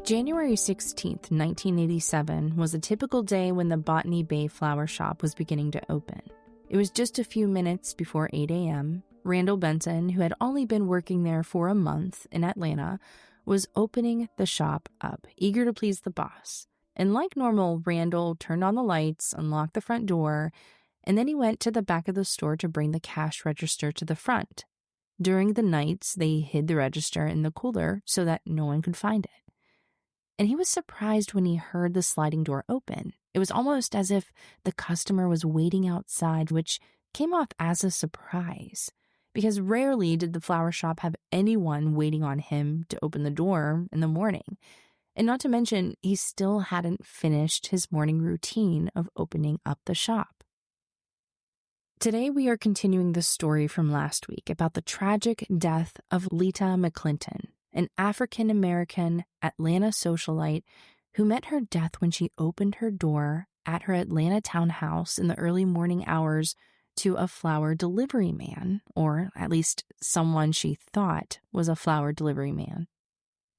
January 16th, 1987 was a typical day when the Botany Bay flower shop was beginning to open. It was just a few minutes before 8 a.m. Randall Benson, who had only been working there for a month in Atlanta, was opening the shop up, eager to please the boss. And like normal, Randall turned on the lights, unlocked the front door, and then he went to the back of the store to bring the cash register to the front. During the nights, they hid the register in the cooler so that no one could find it. And he was surprised when he heard the sliding door open. It was almost as if the customer was waiting outside, which came off as a surprise, because rarely did the flower shop have anyone waiting on him to open the door in the morning. And not to mention, he still hadn't finished his morning routine of opening up the shop. Today, we are continuing the story from last week about the tragic death of Lita McClinton, an African-American Atlanta socialite who met her death when she opened her door at her Atlanta townhouse in the early morning hours to a flower delivery man, or at least someone she thought was a flower delivery man.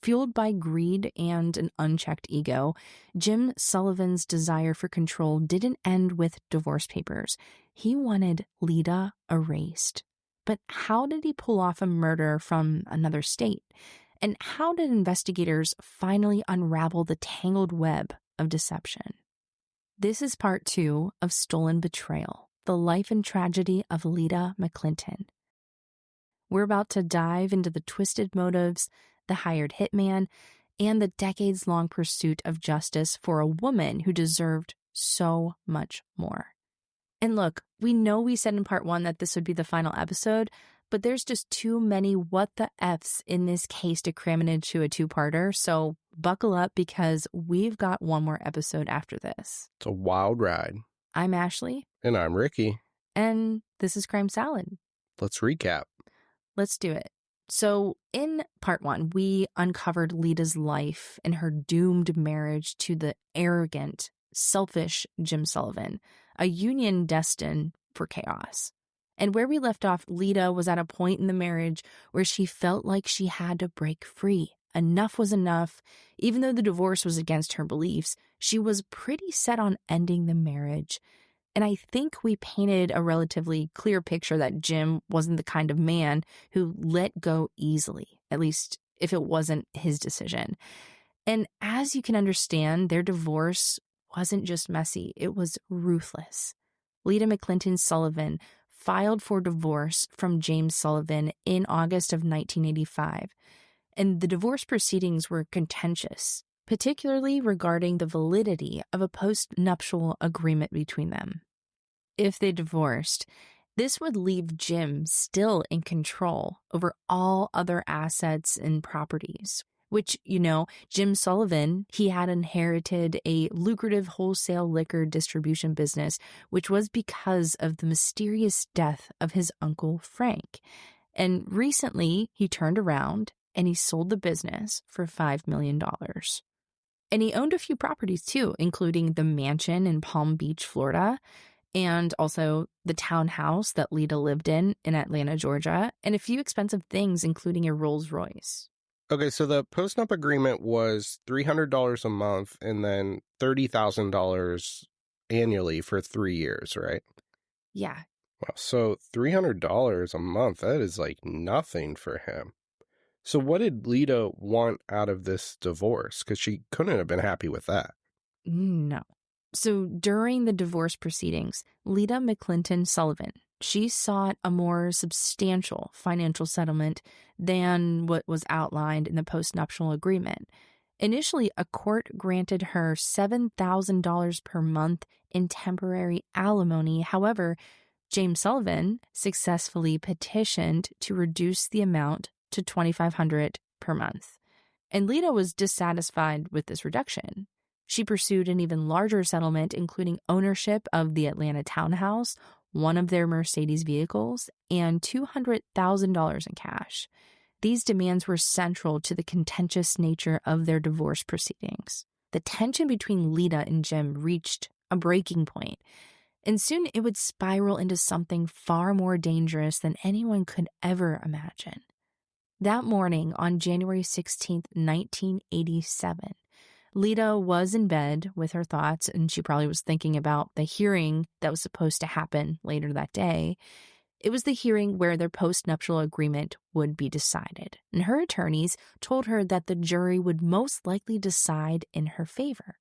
Fueled by greed and an unchecked ego, Jim Sullivan's desire for control didn't end with divorce papers. He wanted Lita erased. But how did he pull off a murder from another state? And how did investigators finally unravel the tangled web of deception? This is part 2 of Stolen Betrayal, the life and tragedy of Lita McClinton. We're about to dive into the twisted motives, the hired hitman, and the decades-long pursuit of justice for a woman who deserved so much more. And look, we know we said in part 1 that this would be the final episode, but there's just too many what the F's in this case to cram it into a 2-parter, so buckle up because we've got one more episode after this. It's a wild ride. I'm Ashley. And I'm Ricky. And this is Crime Salad. Let's recap. Let's do it. So in part 1, we uncovered Lita's life and her doomed marriage to the arrogant, selfish Jim Sullivan, a union destined for chaos. And where we left off, Lita was at a point in the marriage where she felt like she had to break free. Enough was enough. Even though the divorce was against her beliefs, she was pretty set on ending the marriage. And I think we painted a relatively clear picture that Jim wasn't the kind of man who let go easily, at least if it wasn't his decision. And as you can understand, their divorce wasn't just messy, it was ruthless. Lita McClinton Sullivan filed for divorce from James Sullivan in August of 1985, and the divorce proceedings were contentious, particularly regarding the validity of a post-nuptial agreement between them. If they divorced, this would leave Jim still in control over all other assets and properties, which, Jim Sullivan, he had inherited a lucrative wholesale liquor distribution business, which was because of the mysterious death of his uncle Frank. And recently, he turned around and he sold the business for $5 million. And he owned a few properties too, including the mansion in Palm Beach, Florida, and also the townhouse that Lita lived in Atlanta, Georgia, and a few expensive things, including a Rolls Royce. Okay, so the post-nup agreement was $300 a month and then $30,000 annually for 3 years, right? Yeah. Wow, so $300 a month, that is like nothing for him. So what did Lita want out of this divorce? Because she couldn't have been happy with that. No. So during the divorce proceedings, Lita McClinton Sullivan, she sought a more substantial financial settlement than what was outlined in the postnuptial agreement. Initially, a court granted her $7,000 per month in temporary alimony. However, James Sullivan successfully petitioned to reduce the amount to $2,500 per month. And Lita was dissatisfied with this reduction. She pursued an even larger settlement, including ownership of the Atlanta townhouse, one of their Mercedes vehicles, and $200,000 in cash. These demands were central to the contentious nature of their divorce proceedings. The tension between Lita and Jim reached a breaking point, and soon it would spiral into something far more dangerous than anyone could ever imagine. That morning on January 16th, 1987, Lita was in bed with her thoughts, and she probably was thinking about the hearing that was supposed to happen later that day. It was the hearing where their postnuptial agreement would be decided, and her attorneys told her that the jury would most likely decide in her favor.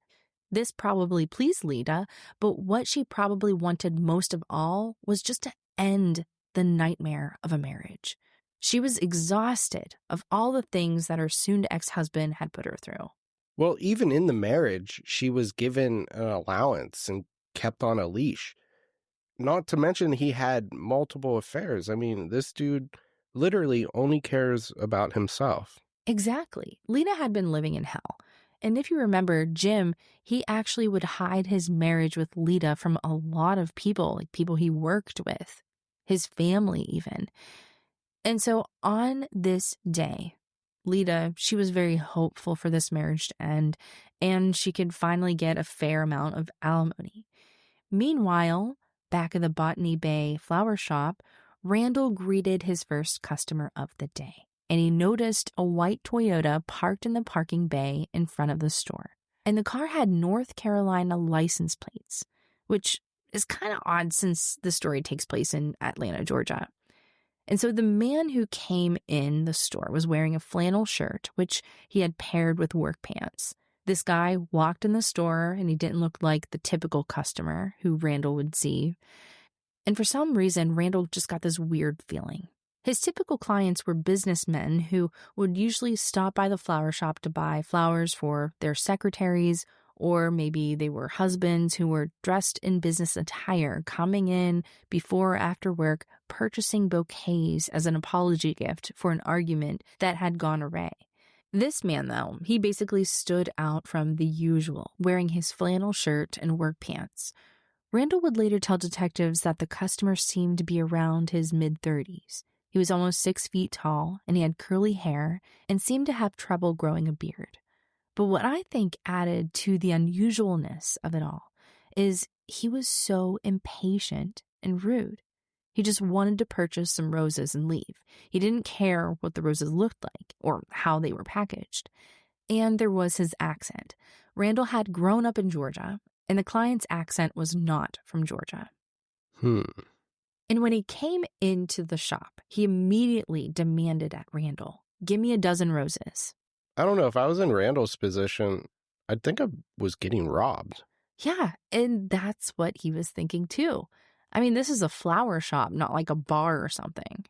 This probably pleased Lita, but what she probably wanted most of all was just to end the nightmare of a marriage. She was exhausted of all the things that her soon ex-husband had put her through. Well, even in the marriage, she was given an allowance and kept on a leash. Not to mention he had multiple affairs. I mean, this dude literally only cares about himself. Exactly. Lita had been living in hell. And if you remember, Jim, he actually would hide his marriage with Lita from a lot of people, like people he worked with, his family even. And so on this day, Lita, she was very hopeful for this marriage to end, and she could finally get a fair amount of alimony. Meanwhile, back at the Botany Bay flower shop, Randall greeted his first customer of the day, and he noticed a white Toyota parked in the parking bay in front of the store. And the car had North Carolina license plates, which is kind of odd since the story takes place in Atlanta, Georgia. And so the man who came in the store was wearing a flannel shirt, which he had paired with work pants. This guy walked in the store, and he didn't look like the typical customer who Randall would see. And for some reason, Randall just got this weird feeling. His typical clients were businessmen who would usually stop by the flower shop to buy flowers for their secretaries, or maybe they were husbands who were dressed in business attire, coming in before or after work, purchasing bouquets as an apology gift for an argument that had gone awry. This man, though, he basically stood out from the usual, wearing his flannel shirt and work pants. Randall would later tell detectives that the customer seemed to be around his mid-30s. He was almost 6 feet tall, and he had curly hair and seemed to have trouble growing a beard. But what I think added to the unusualness of it all is he was so impatient and rude. He just wanted to purchase some roses and leave. He didn't care what the roses looked like or how they were packaged. And there was his accent. Randall had grown up in Georgia, and the client's accent was not from Georgia. And when he came into the shop, he immediately demanded at Randall, "Give me a dozen roses." I don't know. If I was in Randall's position, I'd think I was getting robbed. Yeah, and that's what he was thinking too. I mean, this is a flower shop, not like a bar or something.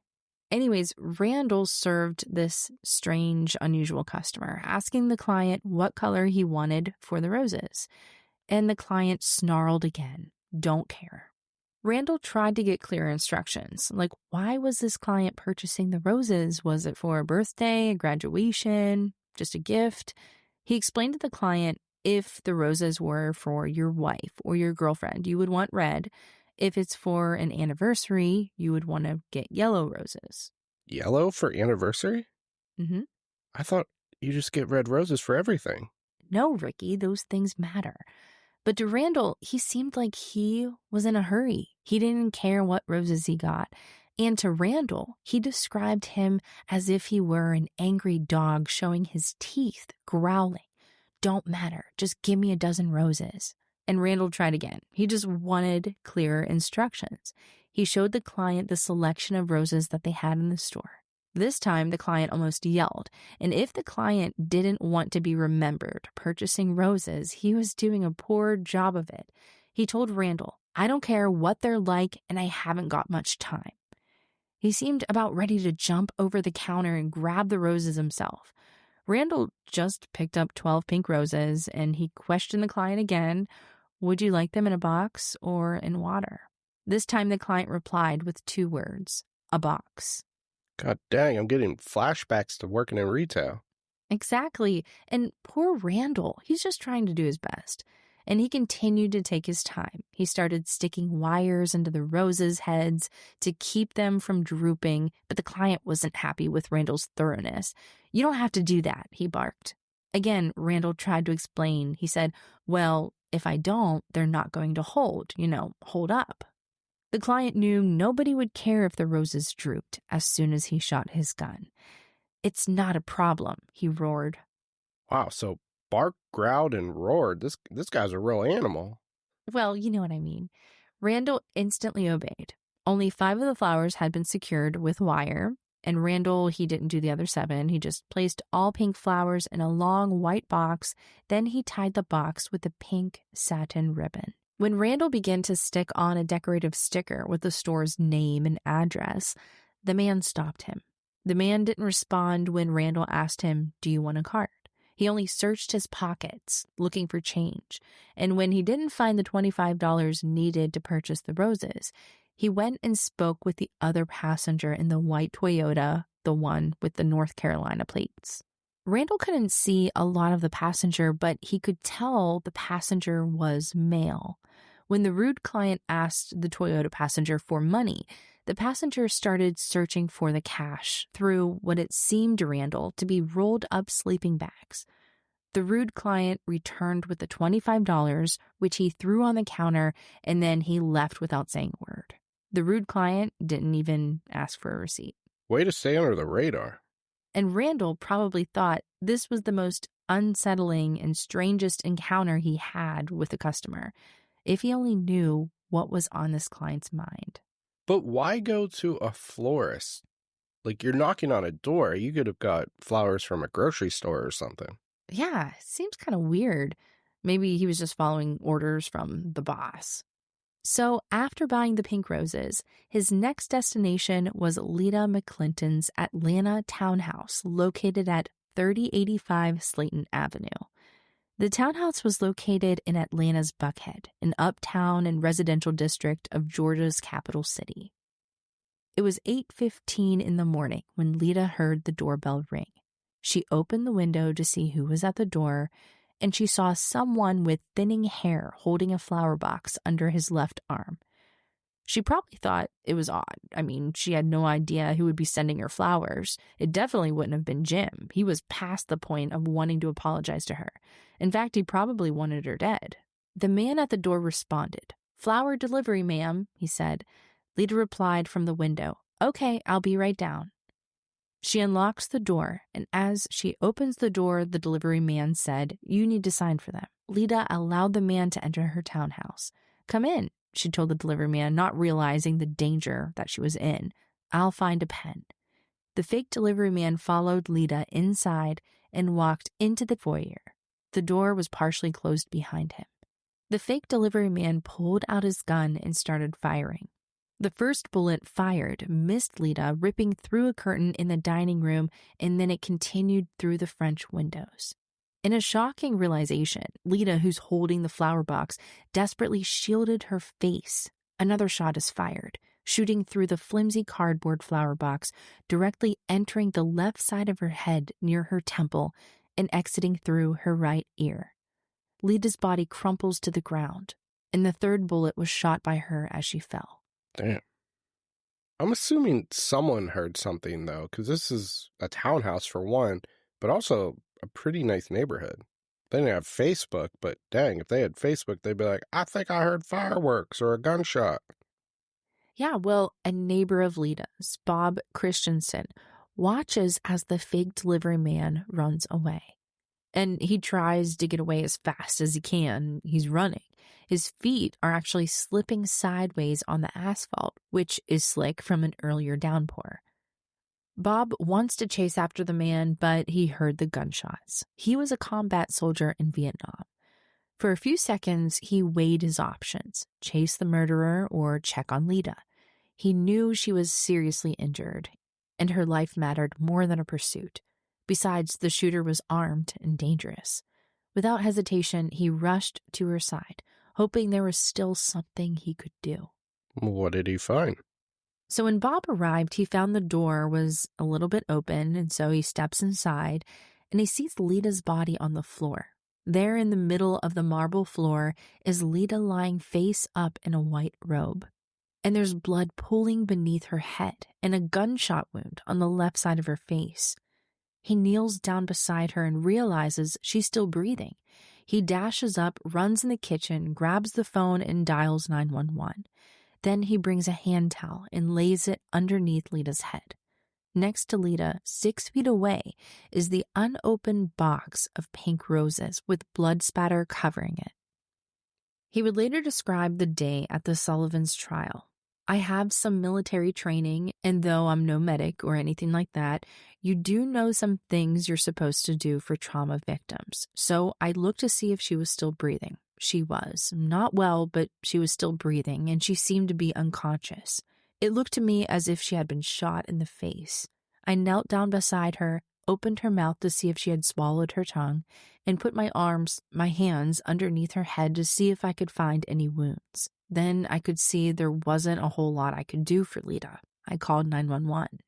Anyways, Randall served this strange, unusual customer, asking the client what color he wanted for the roses. And the client snarled again, "Don't care." Randall tried to get clear instructions, like why was this client purchasing the roses? Was it for a birthday, a graduation, just a gift? He explained to the client if the roses were for your wife or your girlfriend, you would want red. If it's for an anniversary, you would want to get yellow roses. Yellow for anniversary? Mm-hmm. I thought you just get red roses for everything. No, Ricky, those things matter. But to Randall, he seemed like he was in a hurry. He didn't care what roses he got. And to Randall, he described him as if he were an angry dog showing his teeth, growling. "Don't matter, just give me a dozen roses." And Randall tried again. He just wanted clearer instructions. He showed the client the selection of roses that they had in the store. This time, the client almost yelled, and if the client didn't want to be remembered purchasing roses, he was doing a poor job of it. He told Randall, "I don't care what they're like, and I haven't got much time." He seemed about ready to jump over the counter and grab the roses himself. Randall just picked up 12 pink roses, and he questioned the client again, "Would you like them in a box or in water?" This time the client replied with 2 words, "A box." God dang, I'm getting flashbacks to working in retail. Exactly. And poor Randall, he's just trying to do his best. And he continued to take his time. He started sticking wires into the roses' heads to keep them from drooping, but the client wasn't happy with Randall's thoroughness. "You don't have to do that," he barked. Again, Randall tried to explain. He said, "Well, if I don't, they're not going to hold up." The client knew nobody would care if the roses drooped as soon as he shot his gun. "It's not a problem," he roared. Wow, so barked, growled, and roared. This guy's a real animal. Well, you know what I mean. Randall instantly obeyed. Only 5 of the flowers had been secured with wire, and Randall, he didn't do the other 7. He just placed all pink flowers in a long white box. Then he tied the box with a pink satin ribbon. When Randall began to stick on a decorative sticker with the store's name and address, the man stopped him. The man didn't respond when Randall asked him, "Do you want a card?" He only searched his pockets, looking for change. And when he didn't find the $25 needed to purchase the roses, he went and spoke with the other passenger in the white Toyota, the one with the North Carolina plates. Randall couldn't see a lot of the passenger, but he could tell the passenger was male. When the rude client asked the Toyota passenger for money, the passenger started searching for the cash through what it seemed to Randall to be rolled up sleeping bags. The rude client returned with the $25, which he threw on the counter, and then he left without saying a word. The rude client didn't even ask for a receipt. Way to stay under the radar. And Randall probably thought this was the most unsettling and strangest encounter he had with a customer, if he only knew what was on this client's mind. But why go to a florist? Like, you're knocking on a door. You could have got flowers from a grocery store or something. Yeah, it seems kind of weird. Maybe he was just following orders from the boss. So after buying the pink roses, his next destination was Lita McClinton's Atlanta townhouse located at 3085 Slayton Avenue. The townhouse was located in Atlanta's Buckhead, an uptown and residential district of Georgia's capital city. It was 8:15 in the morning when Lita heard the doorbell ring. She opened the window to see who was at the door, and she saw someone with thinning hair holding a flower box under his left arm. She probably thought it was odd. I mean, she had no idea who would be sending her flowers. It definitely wouldn't have been Jim. He was past the point of wanting to apologize to her. In fact, he probably wanted her dead. The man at the door responded. "Flower delivery, ma'am," he said. Lita replied from the window, "Okay, I'll be right down." She unlocks the door, and as she opens the door, the delivery man said, "You need to sign for them." Lita allowed the man to enter her townhouse. "Come in," she told the delivery man, not realizing the danger that she was in. "I'll find a pen." The fake delivery man followed Lita inside and walked into the foyer. The door was partially closed behind him. The fake delivery man pulled out his gun and started firing. The first bullet fired missed Lita, ripping through a curtain in the dining room, and then it continued through the French windows. In a shocking realization, Lita, who's holding the flower box, desperately shielded her face. Another shot is fired, shooting through the flimsy cardboard flower box, directly entering the left side of her head near her temple and exiting through her right ear. Lita's body crumples to the ground, and the third bullet was shot by her as she fell. Damn. I'm assuming someone heard something, though, because this is a townhouse for one, but also a pretty nice neighborhood. They didn't have Facebook, but dang, if they had Facebook, they'd be like, "I think I heard fireworks or a gunshot." Yeah, well, a neighbor of Lita's, Bob Christensen, watches as the fake delivery man runs away. And he tries to get away as fast as he can. He's running. His feet are actually slipping sideways on the asphalt, which is slick from an earlier downpour. Bob wants to chase after the man, but he heard the gunshots. He was a combat soldier in Vietnam. For a few seconds, he weighed his options, chase the murderer or check on Lita. He knew she was seriously injured, and her life mattered more than a pursuit. Besides, the shooter was armed and dangerous. Without hesitation, he rushed to her side, hoping there was still something he could do. What did he find? So when Bob arrived, he found the door was a little bit open, and so he steps inside, and he sees Lita's body on the floor. There in the middle of the marble floor is Lita lying face up in a white robe. And there's blood pooling beneath her head and a gunshot wound on the left side of her face. He kneels down beside her and realizes she's still breathing. He dashes up, runs in the kitchen, grabs the phone, and dials 911. Then he brings a hand towel and lays it underneath Lita's head. Next to Lita, 6 feet away, is the unopened box of pink roses with blood spatter covering it. He would later describe the day at the Sullivan's trial. I have some military training, and though I'm no medic or anything like that, you do know some things you're supposed to do for trauma victims. So I looked to see if she was still breathing. She was. Not well, but she was still breathing, and she seemed to be unconscious. It looked to me as if she had been shot in the face. I knelt down beside her, opened her mouth to see if she had swallowed her tongue, and put my hands underneath her head to see if I could find any wounds. Then I could see there wasn't a whole lot I could do for Lita. I called 911.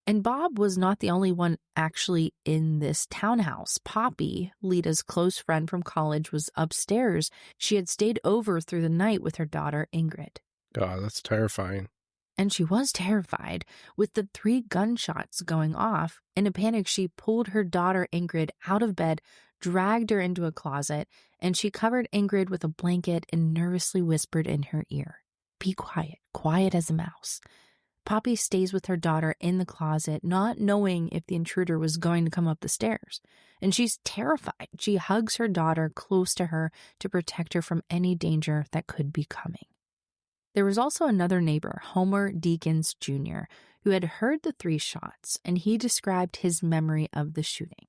And Bob was not the only one actually in this townhouse. Poppy, Lita's close friend from college, was upstairs. She had stayed over through the night with her daughter, Ingrid. God, that's terrifying. And she was terrified. With the 3 gunshots going off, in a panic, she pulled her daughter Ingrid out of bed, dragged her into a closet, and she covered Ingrid with a blanket and nervously whispered in her ear, "Be quiet, quiet as a mouse." Poppy stays with her daughter in the closet, not knowing if the intruder was going to come up the stairs. And she's terrified. She hugs her daughter close to her to protect her from any danger that could be coming. There was also another neighbor, Homer Deakins Jr., who had heard the 3 shots, and he described his memory of the shooting.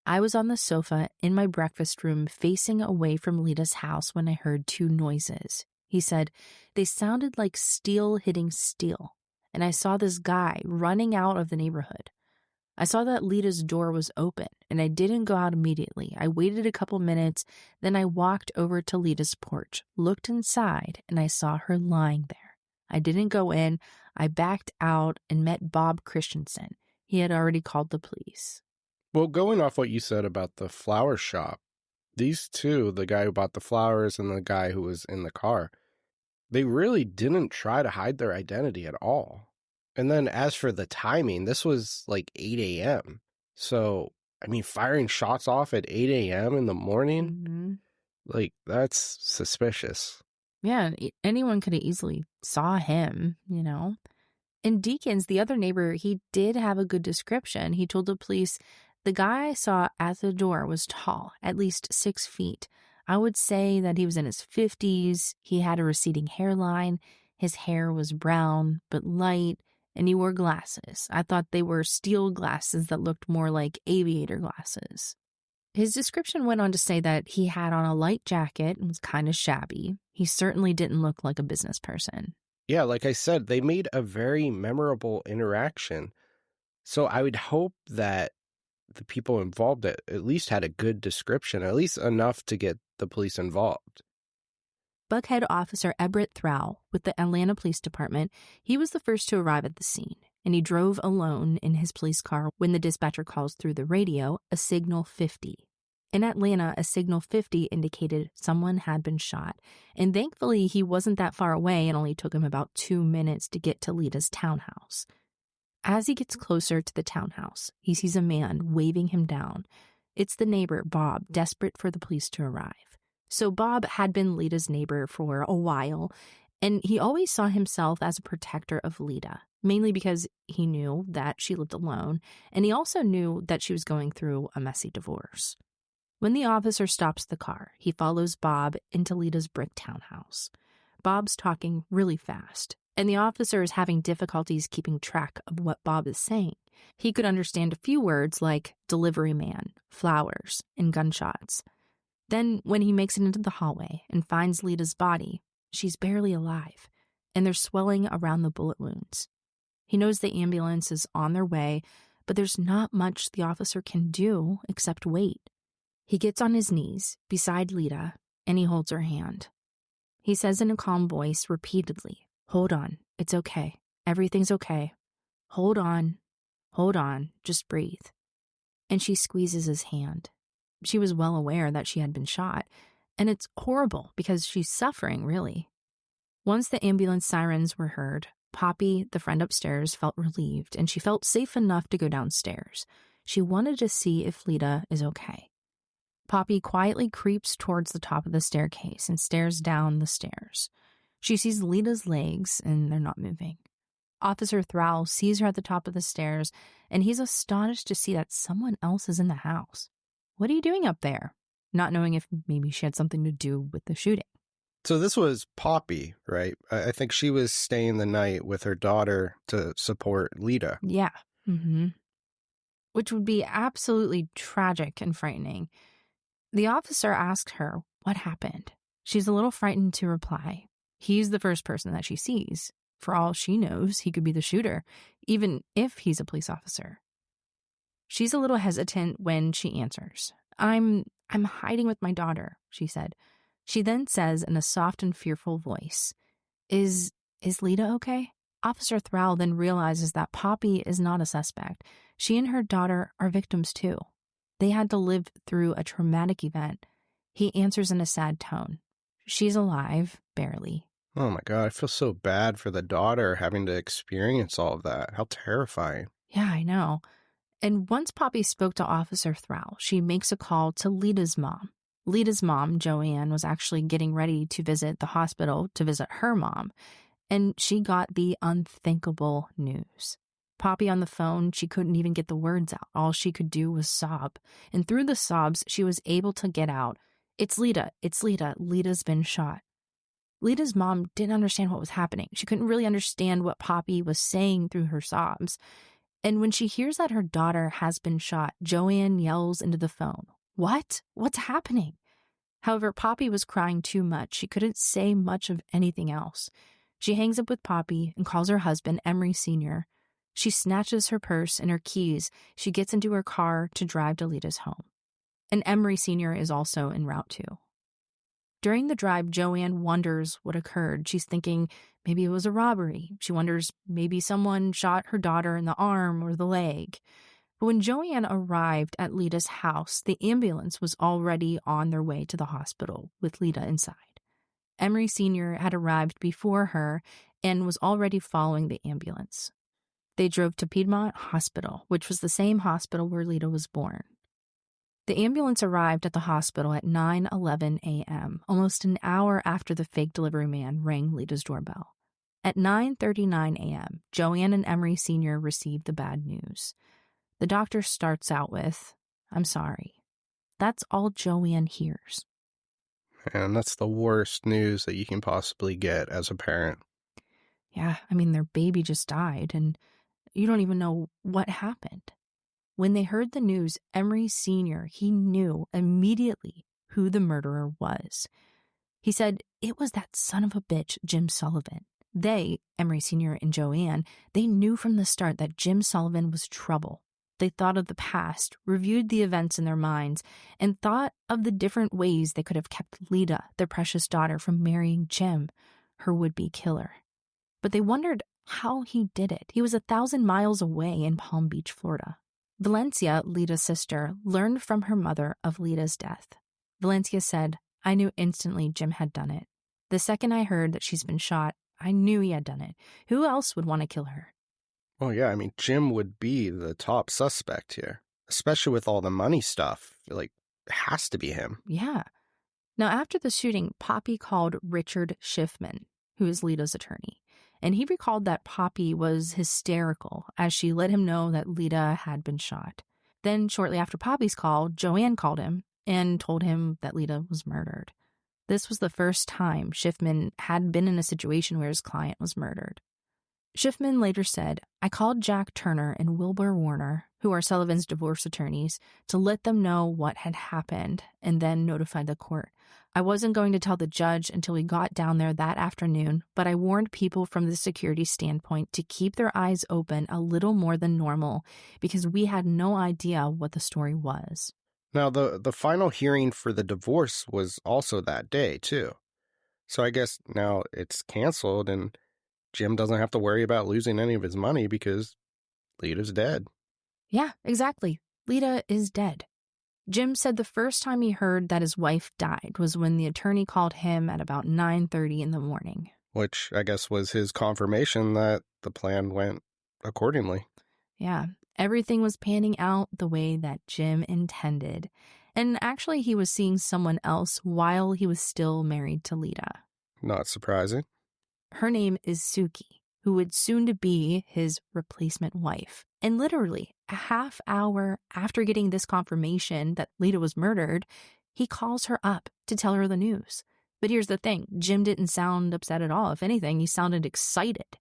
I was on the sofa in my breakfast room facing away from Lita's house when I heard 2 noises. He said, they sounded like steel hitting steel, and I saw this guy running out of the neighborhood. I saw that Lita's door was open, and I didn't go out immediately. I waited a couple minutes, then I walked over to Lita's porch, looked inside, and I saw her lying there. I didn't go in. I backed out and met Bob Christensen. He had already called the police. Well, going off what you said about the flower shop, these 2, the guy who bought the flowers and the guy who was in the car, they really didn't try to hide their identity at all. And then as for the timing, this was like 8 a.m. So, I mean, firing shots off at 8 a.m. in the morning, like, that's suspicious. Yeah, anyone could have easily saw him, you know. And Deakins, the other neighbor, he did have a good description. He told the police, the guy I saw at the door was tall, at least 6 feet. I would say that he was in his 50s. He had a receding hairline. His hair was brown, but light, and he wore glasses. I thought they were steel glasses that looked more like aviator glasses. His description went on to say that he had on a light jacket and was kind of shabby. He certainly didn't look like a business person. Yeah, like I said, they made a very memorable interaction. So I would hope that the people involved at least had a good description, at least enough to get the police involved. Buckhead Officer Everett Thrall with the Atlanta Police Department, he was the first to arrive at the scene, and he drove alone in his police car when the dispatcher calls through the radio a signal 50. In Atlanta, a signal 50 indicated someone had been shot, and thankfully he wasn't that far away and only took him about 2 minutes to get to Lita's townhouse. As he gets closer to the townhouse, he sees a man waving him down. It's the neighbor, Bob, desperate for the police to arrive. So Bob had been Lita's neighbor for a while, and he always saw himself as a protector of Lita, mainly because he knew that she lived alone, and he also knew that she was going through a messy divorce. When the officer stops the car, he follows Bob into Lita's brick townhouse. Bob's talking really fast, and the officer is having difficulties keeping track of what Bob is saying. He could understand a few words like delivery man, flowers, and gunshots. Then, when he makes it into the hallway and finds Lita's body, she's barely alive, and there's swelling around the bullet wounds. He knows the ambulance is on their way, but there's not much the officer can do except wait. He gets on his knees beside Lita, and he holds her hand. He says in a calm voice repeatedly, "Hold on, it's okay. Everything's okay. Hold on, just breathe." And she squeezes his hand. She was well aware that she had been shot, and it's horrible because she's suffering, really. Once the ambulance sirens were heard, Poppy, the friend upstairs, felt relieved, and she felt safe enough to go downstairs. She wanted to see if Lita is okay. Poppy quietly creeps towards the top of the staircase and stares down the stairs. She sees Lita's legs, and they're not moving. Officer Thrall sees her at the top of the stairs, and he's astonished to see that someone else is in the house. What are you doing up there? Not knowing if maybe she had something to do with the shooting. So this was Poppy, right? I think she was staying the night with her daughter to support Lita. Yeah. Mm-hmm. Which would be absolutely tragic and frightening. The officer asks her what happened. She's a little frightened to reply. He's the first person that she sees. For all she knows, he could be the shooter, even if he's a police officer. She's a little hesitant when she answers. I'm hiding with my daughter, she said. She then says in a soft and fearful voice, Is Lita okay? Officer Thrall then realizes that Poppy is not a suspect. She and her daughter are victims too. They had to live through a traumatic event. He answers in a sad tone. She's alive, barely. Oh my God, I feel so bad for the daughter having to experience all of that. How terrifying. Yeah, I know. And once Poppy spoke to Officer Thrall, she makes a call to Lita's mom. Lita's mom, Joanne, was actually getting ready to visit the hospital to visit her mom, and she got the unthinkable news. Poppy on the phone, she couldn't even get the words out. All she could do was sob. And through the sobs, she was able to get out, It's Lita, Lita's been shot. Lita's mom didn't understand what was happening. She couldn't really understand what Poppy was saying through her sobs. And when she hears that her daughter has been shot, Joanne yells into the phone, What? What's happening? However, Poppy was crying too much. She couldn't say much of anything else. She hangs up with Poppy and calls her husband, Emery Sr. She snatches her purse and her keys. She gets into her car to drive to Lita's home. And Emery Sr. is also en route too. During the drive, Joanne wonders what occurred. She's thinking maybe it was a robbery. She wonders maybe someone shot her daughter in the arm or the leg. But when Joanne arrived at Lita's house, the ambulance was already on their way to the hospital with Lita inside. Emery Sr. had arrived before her and was already following the ambulance. They drove to Piedmont Hospital, which was the same hospital where Lita was born. The ambulance arrived at the hospital at 9:11 a.m., almost an hour after the fake delivery man rang Lita's doorbell. At 9:39 a.m., Joanne and Emery Sr. received the bad news. The doctor starts out with, I'm sorry. That's all Joanne hears. And that's the worst news that you can possibly get as a parent. Yeah, their baby just died, and you don't even know what happened. When they heard the news, Emery Sr., he knew immediately who the murderer was. He said, It was that son of a bitch, Jim Sullivan. They, Emery Sr. and Joanne, they knew from the start that Jim Sullivan was trouble. They thought of the past, reviewed the events in their minds, and thought of the different ways they could have kept Lita, their precious daughter, from marrying Jim, her would-be killer. But they wondered how he did it. He was 1,000 miles away in Palm Beach, Florida. Valencia, Lita's sister, learned from her mother of Lita's death. Valencia said, I knew instantly Jim had done it. The second I heard that she's been shot, I knew he had done it. Who else would want to kill her? Well, yeah, Jim would be the top suspect here, especially with all the money stuff. It has to be him. Yeah. Now, after the shooting, Poppy called Richard Schiffman, who is Lita's attorney, and he recalled that Poppy was hysterical as she let him know that Lita had been shot. Then, shortly after Poppy's call, Joanne called him and told him that Lita was murdered. This was the first time Schiffman had been in a situation where his client was murdered. Schiffman later said, I called Jack Turner and Wilbur Warner, who are Sullivan's divorce attorneys, to let them know what had happened and then notified the court. I wasn't going to tell the judge until we got down there that afternoon, but I warned people from the security standpoint to keep their eyes open a little more than normal because we had no idea what the story was. Now, the final hearing for the divorce was also that day, too. So I guess now it's canceled and Jim doesn't have to worry about losing any of his money because Lita's dead. Yeah, exactly. Lita is dead. Jim said the first time he heard that his wife died was when the attorney called him at about 9:30 in the morning. Which I guess was his confirmation that the plan went accordingly. Yeah, everything was panning out the way that Jim intended. And actually, he was seeing someone else while he was still married to Lita. Not surprising. Her name is Suki. who would soon to be his replacement wife. And literally a half hour after getting this confirmation that Lita was murdered, he calls her up to tell her the news. But here's the thing, Jim didn't sound upset at all. If anything, he sounded excited.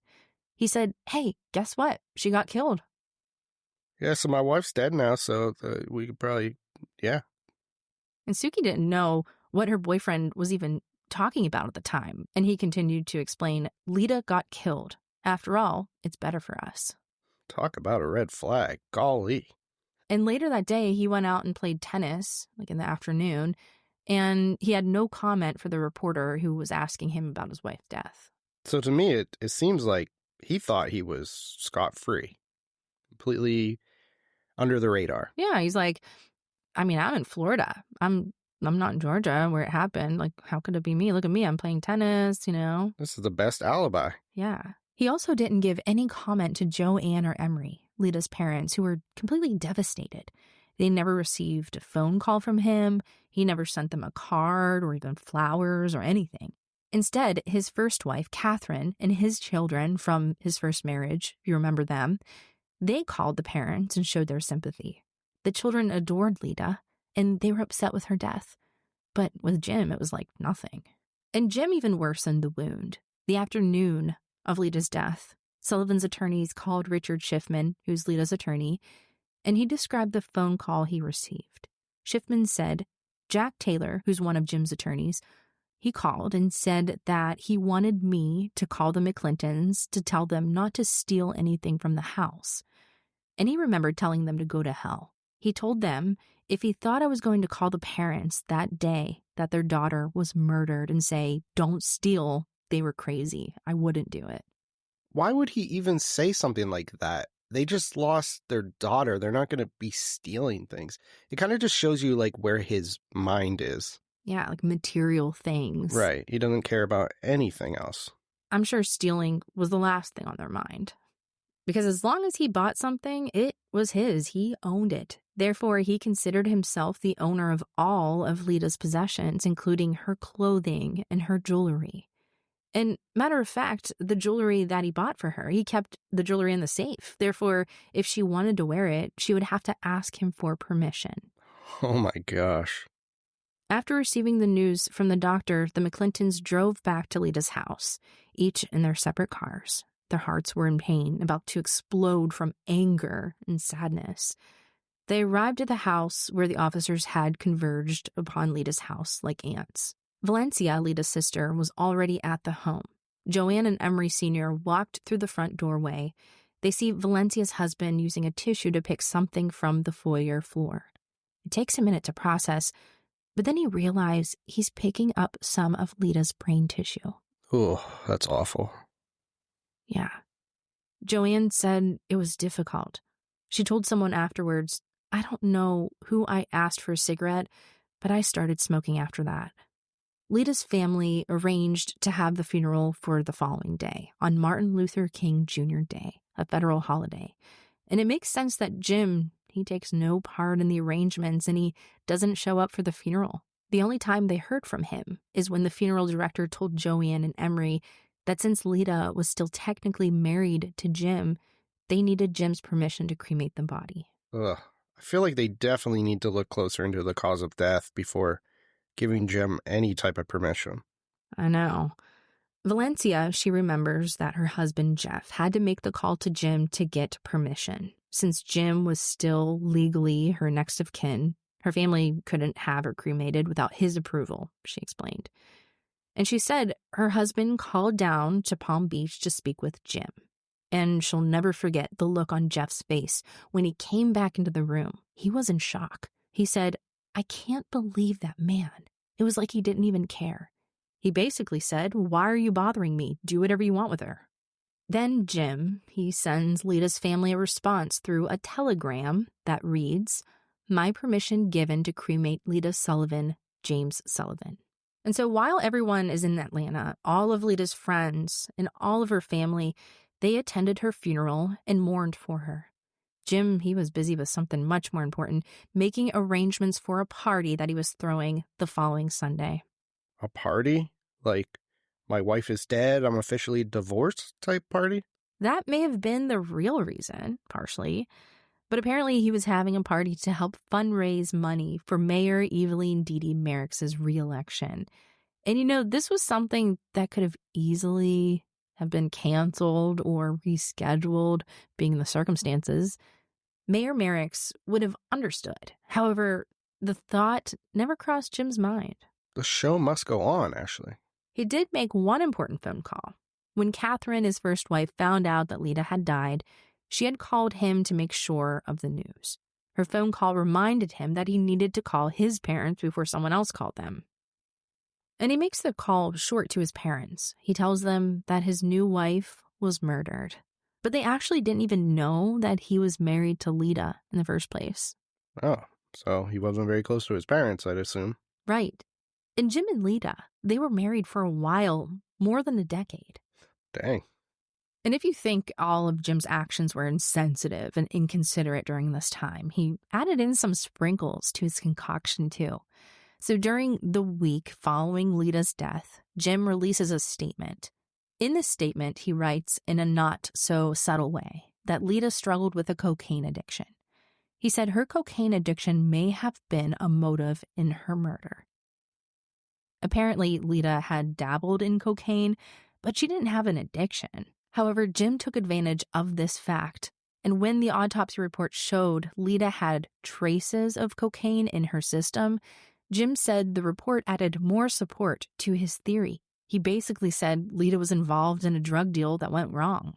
He said, "Hey, guess what? She got killed." Yeah, so my wife's dead now, so we could probably, yeah. And Suki didn't know what her boyfriend was even talking about at the time. And he continued to explain, "Lita got killed. After all, it's better for us." Talk about a red flag. Golly. And later that day, he went out and played tennis, like in the afternoon, and he had no comment for the reporter who was asking him about his wife's death. So to me, it seems like he thought he was scot-free. Completely under the radar. Yeah, he's like, I'm in Florida. I'm not in Georgia where it happened. Like, how could it be me? Look at me. I'm playing tennis, This is the best alibi. Yeah. He also didn't give any comment to Joanne or Emery, Lita's parents, who were completely devastated. They never received a phone call from him. He never sent them a card or even flowers or anything. Instead, his first wife, Catherine, and his children from his first marriage, if you remember them, they called the parents and showed their sympathy. The children adored Lita, and they were upset with her death. But with Jim, it was like nothing. And Jim even worsened the wound. The afternoon of Lita's death, Sullivan's attorneys called Richard Schiffman, who's Lita's attorney, and he described the phone call he received. Schiffman said, Jack Taylor, who's one of Jim's attorneys, he called and said that he wanted me to call the McClintons to tell them not to steal anything from the house. And he remembered telling them to go to hell. He told them if he thought I was going to call the parents that day that their daughter was murdered and say, "Don't steal," they were crazy. I wouldn't do it. Why would he even say something like that? They just lost their daughter. They're not going to be stealing things. It kind of just shows you like where his mind is. Yeah, like material things. Right. He doesn't care about anything else. I'm sure stealing was the last thing on their mind. Because as long as he bought something, it was his. He owned it. Therefore, he considered himself the owner of all of Lita's possessions, including her clothing and her jewelry. And matter of fact, the jewelry that he bought for her, he kept the jewelry in the safe. Therefore, if she wanted to wear it, she would have to ask him for permission. Oh my gosh. After receiving the news from the doctor, the McClintons drove back to Lita's house, each in their separate cars. Their hearts were in pain, about to explode from anger and sadness. They arrived at the house where the officers had converged upon Lita's house like ants. Valencia, Lita's sister, was already at the home. Joanne and Emery Sr. walked through the front doorway. They see Valencia's husband using a tissue to pick something from the foyer floor. It takes a minute to process, but then he realizes he's picking up some of Lita's brain tissue. Oh, that's awful. Yeah. Joanne said it was difficult. She told someone afterwards, "I don't know who I asked for a cigarette, but I started smoking after that." Lita's family arranged to have the funeral for the following day, on Martin Luther King Jr. Day, a federal holiday. And it makes sense that Jim, he takes no part in the arrangements and he doesn't show up for the funeral. The only time they heard from him is when the funeral director told Joanne and Emery that since Lita was still technically married to Jim, they needed Jim's permission to cremate the body. Ugh. I feel like they definitely need to look closer into the cause of death before giving Jim any type of permission. I know. Valencia, she remembers that her husband Jeff had to make the call to Jim to get permission. Since Jim was still legally her next of kin, her family couldn't have her cremated without his approval, she explained. And she said her husband called down to Palm Beach to speak with Jim. And she'll never forget the look on Jeff's face when he came back into the room. He was in shock. He said, "I can't believe that man." It was like he didn't even care. He basically said, "Why are you bothering me? Do whatever you want with her." Then Jim, he sends Lita's family a response through a telegram that reads, "My permission given to cremate Lita Sullivan, James Sullivan." And so while everyone is in Atlanta, all of Lita's friends and all of her family, they attended her funeral and mourned for her. Jim, he was busy with something much more important, making arrangements for a party that he was throwing the following Sunday. A party? Like, my wife is dead, I'm officially divorced type party? That may have been the real reason, partially, but apparently he was having a party to help fundraise money for Mayor Evelyn Dede Merrick's re-election. And this was something that could have easily have been canceled or rescheduled, being the circumstances. Mayor Merrick's would have understood. However, the thought never crossed Jim's mind. The show must go on, Ashley. He did make one important phone call. When Catherine, his first wife, found out that Lita had died, she had called him to make sure of the news. Her phone call reminded him that he needed to call his parents before someone else called them. And he makes the call short to his parents. He tells them that his new wife was murdered. But they actually didn't even know that he was married to Lita in the first place. Oh, so he wasn't very close to his parents, I'd assume. Right. And Jim and Lita, they were married for a while, more than a decade. Dang. And if you think all of Jim's actions were insensitive and inconsiderate during this time, he added in some sprinkles to his concoction too. So during the week following Lita's death, Jim releases a statement. In this statement, he writes in a not-so-subtle way that Lita struggled with a cocaine addiction. He said her cocaine addiction may have been a motive in her murder. Apparently, Lita had dabbled in cocaine, but she didn't have an addiction. However, Jim took advantage of this fact, and when the autopsy report showed Lita had traces of cocaine in her system, Jim said the report added more support to his theory. He basically said Lita was involved in a drug deal that went wrong.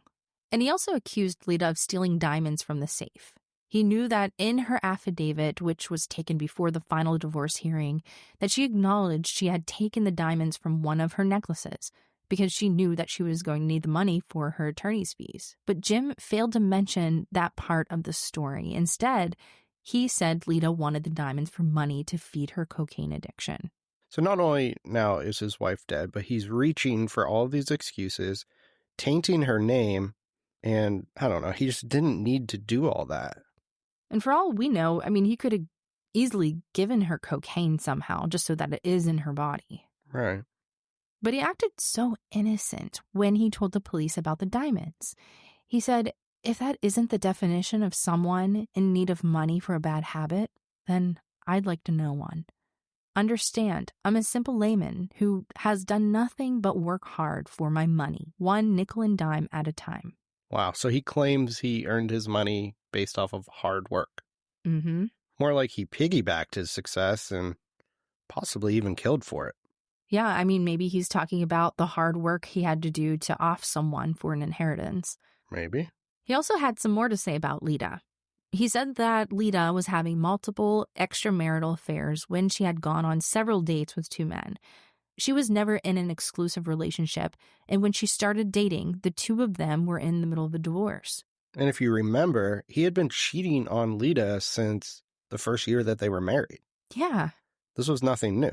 And he also accused Lita of stealing diamonds from the safe. He knew that in her affidavit, which was taken before the final divorce hearing, that she acknowledged she had taken the diamonds from one of her necklaces because she knew that she was going to need the money for her attorney's fees. But Jim failed to mention that part of the story. Instead, he said Lita wanted the diamonds for money to feed her cocaine addiction. So not only now is his wife dead, but he's reaching for all of these excuses, tainting her name, and I don't know, he just didn't need to do all that. And for all we know, he could have easily given her cocaine somehow just so that it is in her body. Right. But he acted so innocent when he told the police about the diamonds. He said, if that isn't the definition of someone in need of money for a bad habit, then I'd like to know one. Understand, I'm a simple layman who has done nothing but work hard for my money, one nickel and dime at a time. Wow, so he claims he earned his money based off of hard work. Mm-hmm. More like he piggybacked his success and possibly even killed for it. Yeah, maybe he's talking about the hard work he had to do to off someone for an inheritance. Maybe. He also had some more to say about Lita. He said that Lita was having multiple extramarital affairs when she had gone on several dates with two men. She was never in an exclusive relationship, and when she started dating, the two of them were in the middle of a divorce. And if you remember, he had been cheating on Lita since the first year that they were married. Yeah. This was nothing new.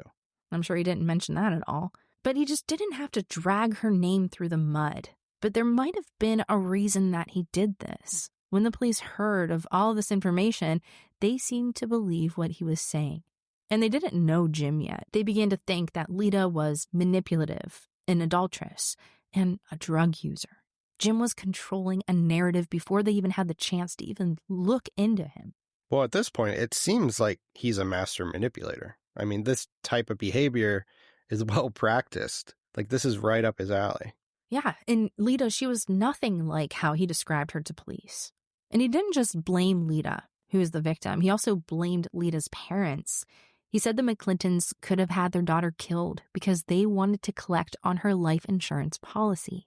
I'm sure he didn't mention that at all. But he just didn't have to drag her name through the mud. But there might have been a reason that he did this. When the police heard of all this information, they seemed to believe what he was saying. And they didn't know Jim yet. They began to think that Lita was manipulative, an adulteress, and a drug user. Jim was controlling a narrative before they even had the chance to even look into him. Well, at this point, it seems like he's a master manipulator. This type of behavior is well practiced. Like, this is right up his alley. Yeah, and Lita, she was nothing like how he described her to police. And he didn't just blame Lita, who is the victim. He also blamed Lita's parents. He said the McClintons could have had their daughter killed because they wanted to collect on her life insurance policy.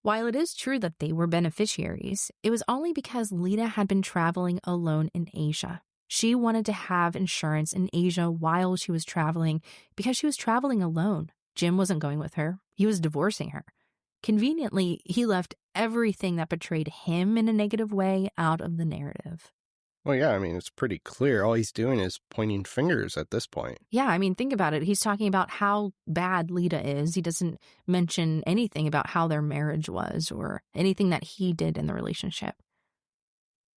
While it is true that they were beneficiaries, it was only because Lita had been traveling alone in Asia. She wanted to have insurance in Asia while she was traveling because she was traveling alone. Jim wasn't going with her. He was divorcing her. Conveniently, he left everything that betrayed him in a negative way out of the narrative. Well, yeah, it's pretty clear. All he's doing is pointing fingers at this point. Yeah, think about it. He's talking about how bad Lita is. He doesn't mention anything about how their marriage was or anything that he did in the relationship.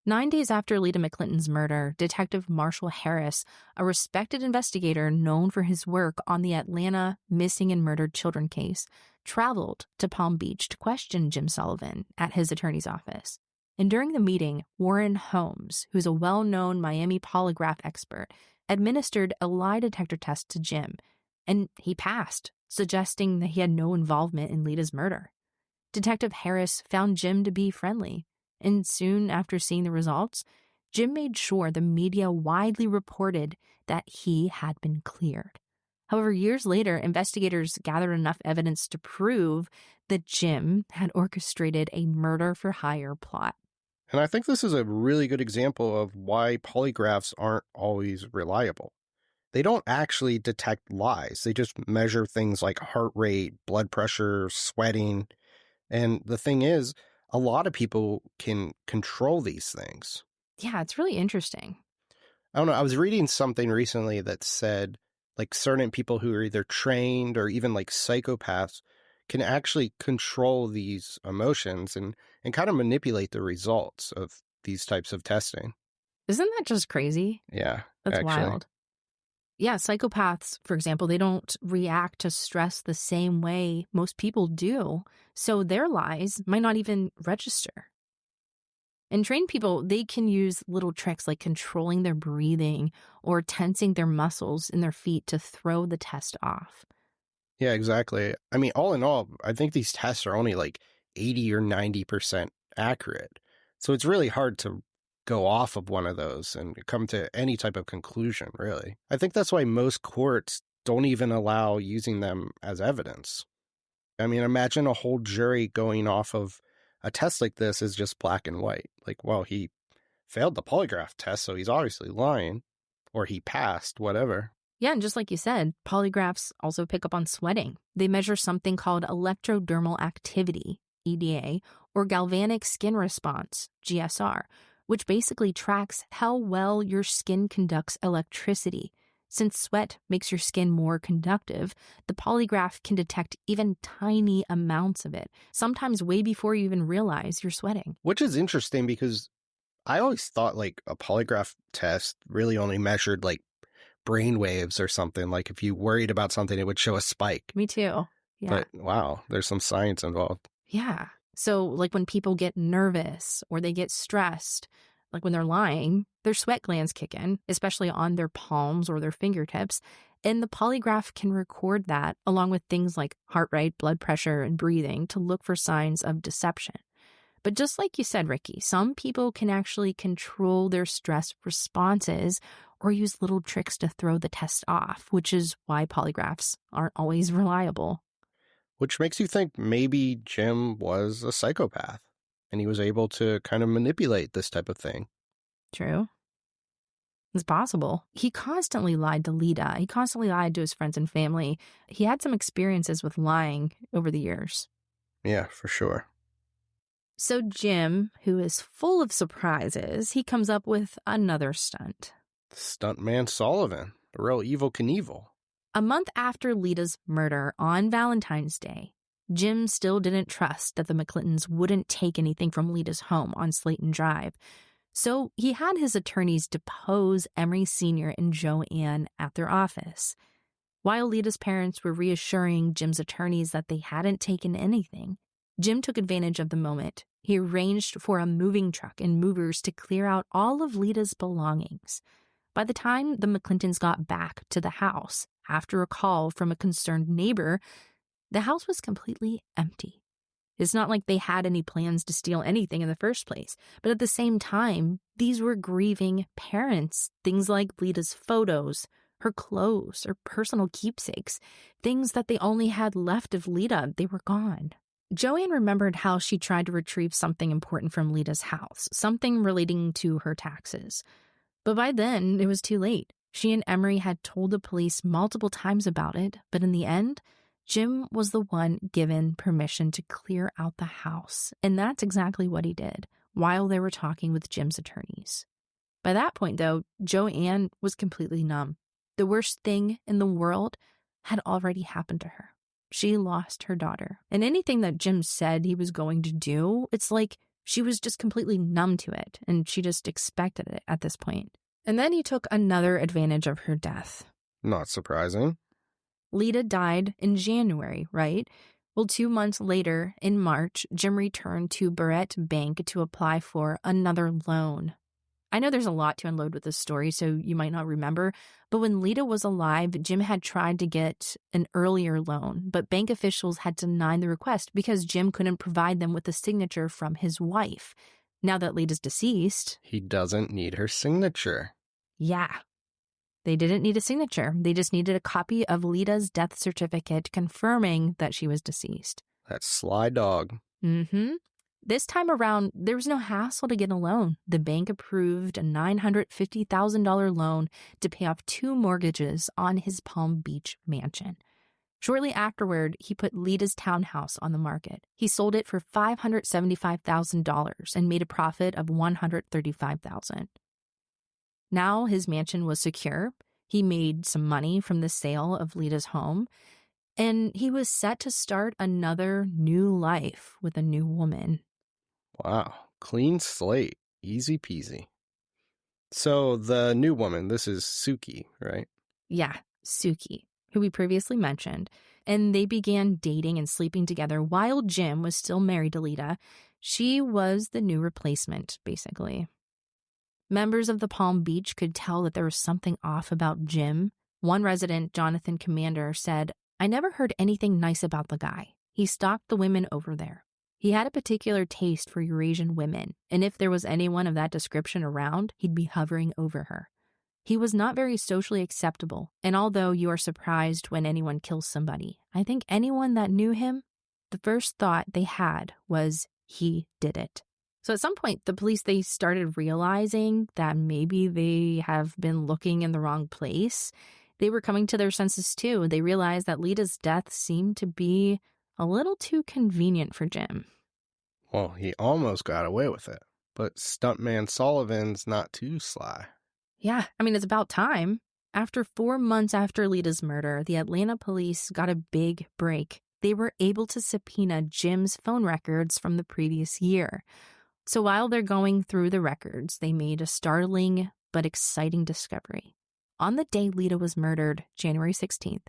9 days after Lita McClinton's murder, Detective Marshall Harris, a respected investigator known for his work on the Atlanta missing and murdered children case, traveled to Palm Beach to question Jim Sullivan at his attorney's office. And during the meeting, Warren Holmes, who's a well-known Miami polygraph expert, administered a lie detector test to Jim, and he passed, suggesting that he had no involvement in Lita's murder. Detective Harris found Jim to be friendly, and soon after seeing the results, Jim made sure the media widely reported that he had been cleared. However, years later, investigators gathered enough evidence to prove that Jim had orchestrated a murder-for-hire plot. And I think this is a really good example of why polygraphs aren't always reliable. They don't actually detect lies. They just measure things like heart rate, blood pressure, sweating. And the thing is, a lot of people can control these things. Yeah, it's really interesting. I don't know. I was reading something recently that said, like, certain people who are either trained or even like psychopaths can actually control these emotions and kind of manipulate the results of these types of testing. Isn't that just crazy? Yeah, That's actually. wild. Yeah, psychopaths, for example, they don't react to stress the same way most people do, so their lies might not even register. And trained people, they can use little tricks like controlling their breathing or tensing their muscles in their feet to throw the test off. Yeah, exactly. I mean, all in all, I think these tests are only like 80 or 90% accurate. So it's really hard to go off of one of those and come to any type of conclusion, really. I think that's why most courts don't even allow using them as evidence. I mean, imagine a whole jury going off of a test like this as just black and white. Like, well, he failed the polygraph test, so he's obviously lying. Or he passed, whatever. Yeah, and just like you said, polygraphs also pick up on sweating. They measure something called electrodermal activity, EDA, or galvanic skin response, GSR, which basically tracks how well your skin conducts electricity. Since sweat makes your skin more conductive, the polygraph can detect even tiny amounts of it, sometimes way before you even realize you're sweating. Which is interesting because I always thought like a polygraph test really only measured like brain waves or something. Like if you worried about something, it would show a spike. Me too. Yeah. But wow, there's some science involved. Yeah. So like when people get nervous or they get stressed, like when they're lying, their sweat glands kick in, especially on their palms or their fingertips. And the polygraph can record that along with things like heart rate, blood pressure, and breathing to look for signs of deception. But just like you said, Ricky, some people can actually control their stress responses or use little tricks to throw the test off, which is why polygraphs aren't always reliable. Which makes you think maybe Jim was a psychopath and he was able to kind of manipulate this type of thing. True. It's possible. He constantly lied to Lita. He constantly lied to his friends and family. He had some experiences with lying over the years. Yeah, for sure. So Jim, who is full of surprises, he comes up with another stunt. Stuntman Sullivan, the real evil Knievel. A month after Lita's murder on Valentine's Day, Jim still didn't trust that the McClintons wouldn't take anything from Lita's home on Slayton Drive. So he had his attorneys depose Emery Sr. and Joanne at their office. While Lita's parents were reassuring Jim's attorneys that they hadn't taken anything, Jim took advantage of the moment. He arranged for a moving truck and movers to clear out all of Lita's belongings. By the time the McClintons got back to the house, after a call from a concerned neighbor, the house was completely empty. It's not like they had any plans to steal anything in the first place, but at the same time, these were grieving parents. Things like Lita's photos, her clothes, or personal keepsakes, things that they only had left of Lita, they were gone. Joanne remembered how she tried to retrieve something important from Lita's house, something relating to her taxes. But by then, it was too late. She and Emery had told the police multiple times about it, but in the end, Jim was the one given permission to clear out the house. And that's exactly what he did while they were talking with Jim's attorneys. By that point, though, Joanne was completely numb. The worst thing in the world had already happened to her. She lost her daughter. And anything that Jim said he was going to do, it's like she was just completely numb to it, and she just expected it at this point. And then he took another advantage of her death. Not surprising. Lita died in January, right? Well, 2 months later, in March, Jim returned to Barrett Bank to apply for another loan. I know there's a lot to unload with this story, so you might not remember, but when Lita was alive, Jim had tried to get an earlier loan, but bank officials had denied the request because Jim couldn't provide them with a signature from his wife. Now that Lita's deceased... He doesn't need her signature. Yeah. They didn't need a signature. They just needed a copy of Lita's death certificate confirming that she was deceased. That sly dog. Mm-hmm. This time around, there was no hassle to get a loan. The bank approved a $950,000 loan to pay off 2 mortgages on his Palm Beach mansion. Shortly afterward, he put Lita's townhouse on the market. He sold it for $575,000 and made a profit of $135,000. Now his mansion was secure. He made some money from the sale of Lita's home, and he was set to start another new life with a new woman. Wow. Clean slate. Easy peasy. So the new woman, this is Suki, right? Yeah, Suki, who we previously mentioned, and they began dating and sleeping together while Jim was still married to Lita. She was the new replacement, basically. Members of the Palm Beach could tell that there was something off about Jim. One resident, Jonathan Commander, said, "I never heard anything nice about the guy. He stalked the women over there. He had a particular taste for Eurasian women, and if there was anyone of that description around, he'd be hovering over her. He was not very socially acceptable, and although you are surprised when anyone kills somebody, I think anyone that knew him, the first thought they had was he did it." So at some point, the police, they started realizing that maybe they have been looking in the wrong place. They were coming to their senses too. They realized that Lita's death seemed to be a little too convenient for Jim. Well, he almost got away with it, but stuntman Sullivan's not too sly. Yeah, I mean, it's about time. After 4 months after Lita's murder, the Atlanta police got a big break. They were able to subpoena Jim's phone records from the previous year. So while they're going through the records, they made a startling but exciting discovery. On the day Lita was murdered, January 16th,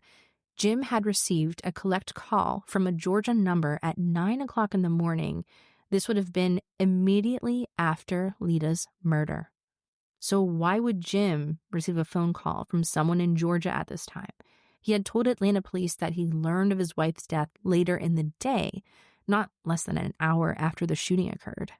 Jim had received a collect call from a Georgia number at 9 o'clock in the morning. This would have been immediately after Lita's murder. So why would Jim receive a phone call from someone in Georgia at this time? He had told Atlanta police that he learned of his wife's death later in the day, not less than an hour after the shooting occurred.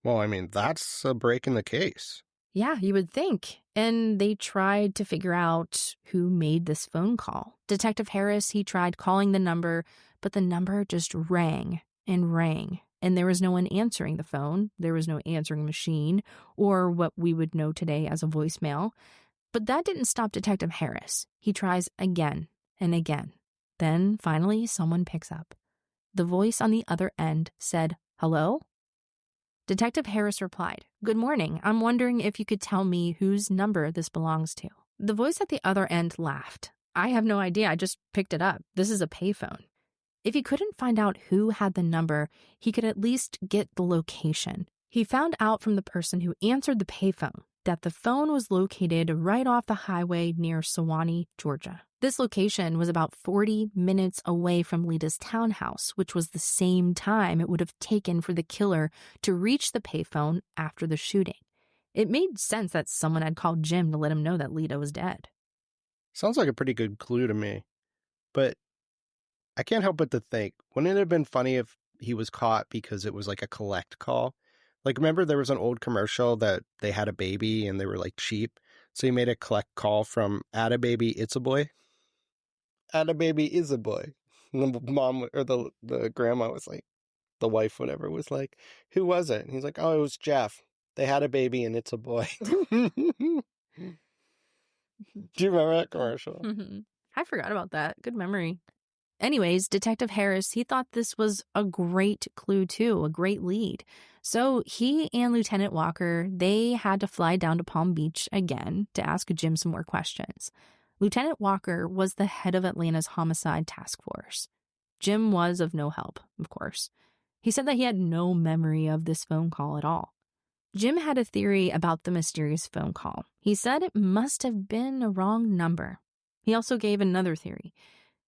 Well, I mean, that's a break in the case. Yeah, you would think. And they tried to figure out who made this phone call. Detective Harris, he tried calling the number, but the number just rang and rang. And there was no one answering the phone. There was no answering machine, or what we would know today as a voicemail. But that didn't stop Detective Harris. He tries again and again. Then, finally, someone picks up. The voice on the other end said, "Hello?" Detective Harris replied, "Good morning. I'm wondering if you could tell me whose number this belongs to." The voice at the other end laughed. "I have no idea. I just picked it up. This is a payphone." If he couldn't find out who had the number, he could at least get the location. He found out from the person who answered the payphone that the phone was located right off the highway near Sewanee, Georgia. This location was about 40 minutes away from Lita's townhouse, which was the same time it would have taken for the killer to reach the payphone after the shooting. It made sense that someone had called Jim to let him know that Lita was dead. Sounds like a pretty good clue to me. But I can't help but to think, wouldn't it have been funny if he was caught because it was like a collect call? Like, remember there was an old commercial that they had a baby and they were like cheap? So he made a collect call from "Atta baby, it's a boy." Atta baby is a boy. And the mom or the grandma was like, the wife, whatever, was like, "Who was it?" And he's like, "Oh, it was Jeff. They had a baby and it's a boy." Do you remember that commercial? I forgot about that. Good memory. Anyways, Detective Harris, he thought this was a great clue too, a great lead. So he and Lieutenant Walker, they had to fly down to Palm Beach again to ask Jim some more questions. Lieutenant Walker was the head of Atlanta's homicide task force. Jim was of no help, of course. He said that he had no memory of this phone call at all. Jim had a theory about the mysterious phone call. He said it must have been a wrong number. He also gave another theory.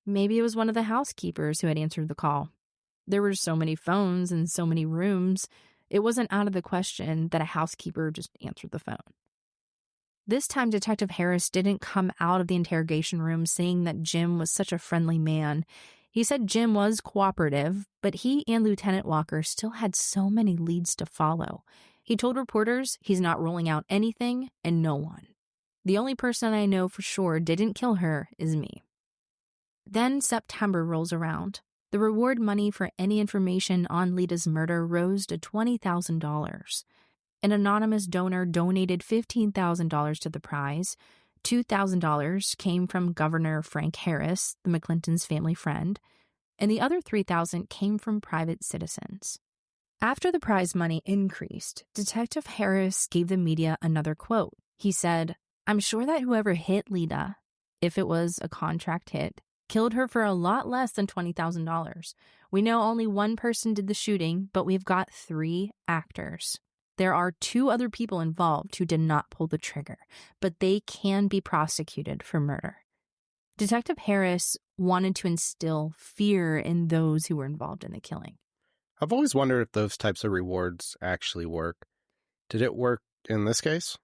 maybe it was one of the housekeepers who had answered the call. There were so many phones and so many rooms, it wasn't out of the question that a housekeeper just answered the phone. This time, Detective Harris didn't come out of the interrogation room saying that Jim was such a friendly man. He said Jim was cooperative, but he and Lieutenant Walker still had so many leads to follow. He told reporters he's not ruling out anything and no one. The only person I know for sure didn't kill her is me. Then September rolls around. The reward money for any information on Lita's murder rose to $20,000. An anonymous donor donated $15,000 to the prize. $2,000 came from Governor Frank Harris, the McClinton's family friend, and the other $3,000 came from private citizens. After the prize money increased, Detective Harris gave the media another quote. He said, "I'm sure that whoever hit Lita, if it was a contract hit, killed her for a lot less than $20,000. We know only one person did the shooting, but we've got 3 actors. There are 2 other people involved who did not pull the trigger, but they can be prosecuted for murder." Detective Harris wanted to instill fear in those who were involved in the killing. I've always wondered if those types of rewards actually work. Did it work in this case?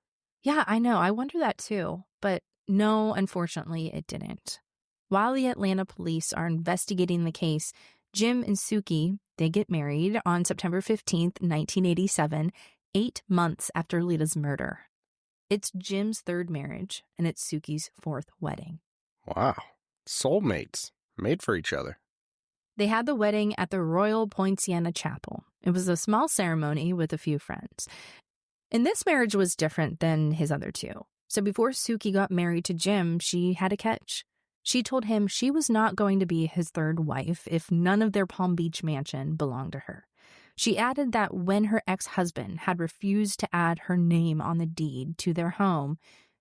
Yeah, I know. I wonder that too. But no, unfortunately, it didn't. While the Atlanta police are investigating the case, Jim and Suki, they get married on September 15th, 1987, 8 months after Lita's murder. It's Jim's 3rd marriage, and it's Suki's 4th wedding. Wow. Soulmates. Made for each other. They had the wedding at the Royal Poinciana Chapel. It was a small ceremony with a few friends. And this marriage was different than his other 2. So before Suki got married to Jim, she had a catch. She told him she was not going to be his 3rd wife if none of their Palm Beach mansion belonged to her. She added that when her ex-husband had refused to add her name on the deed to their home,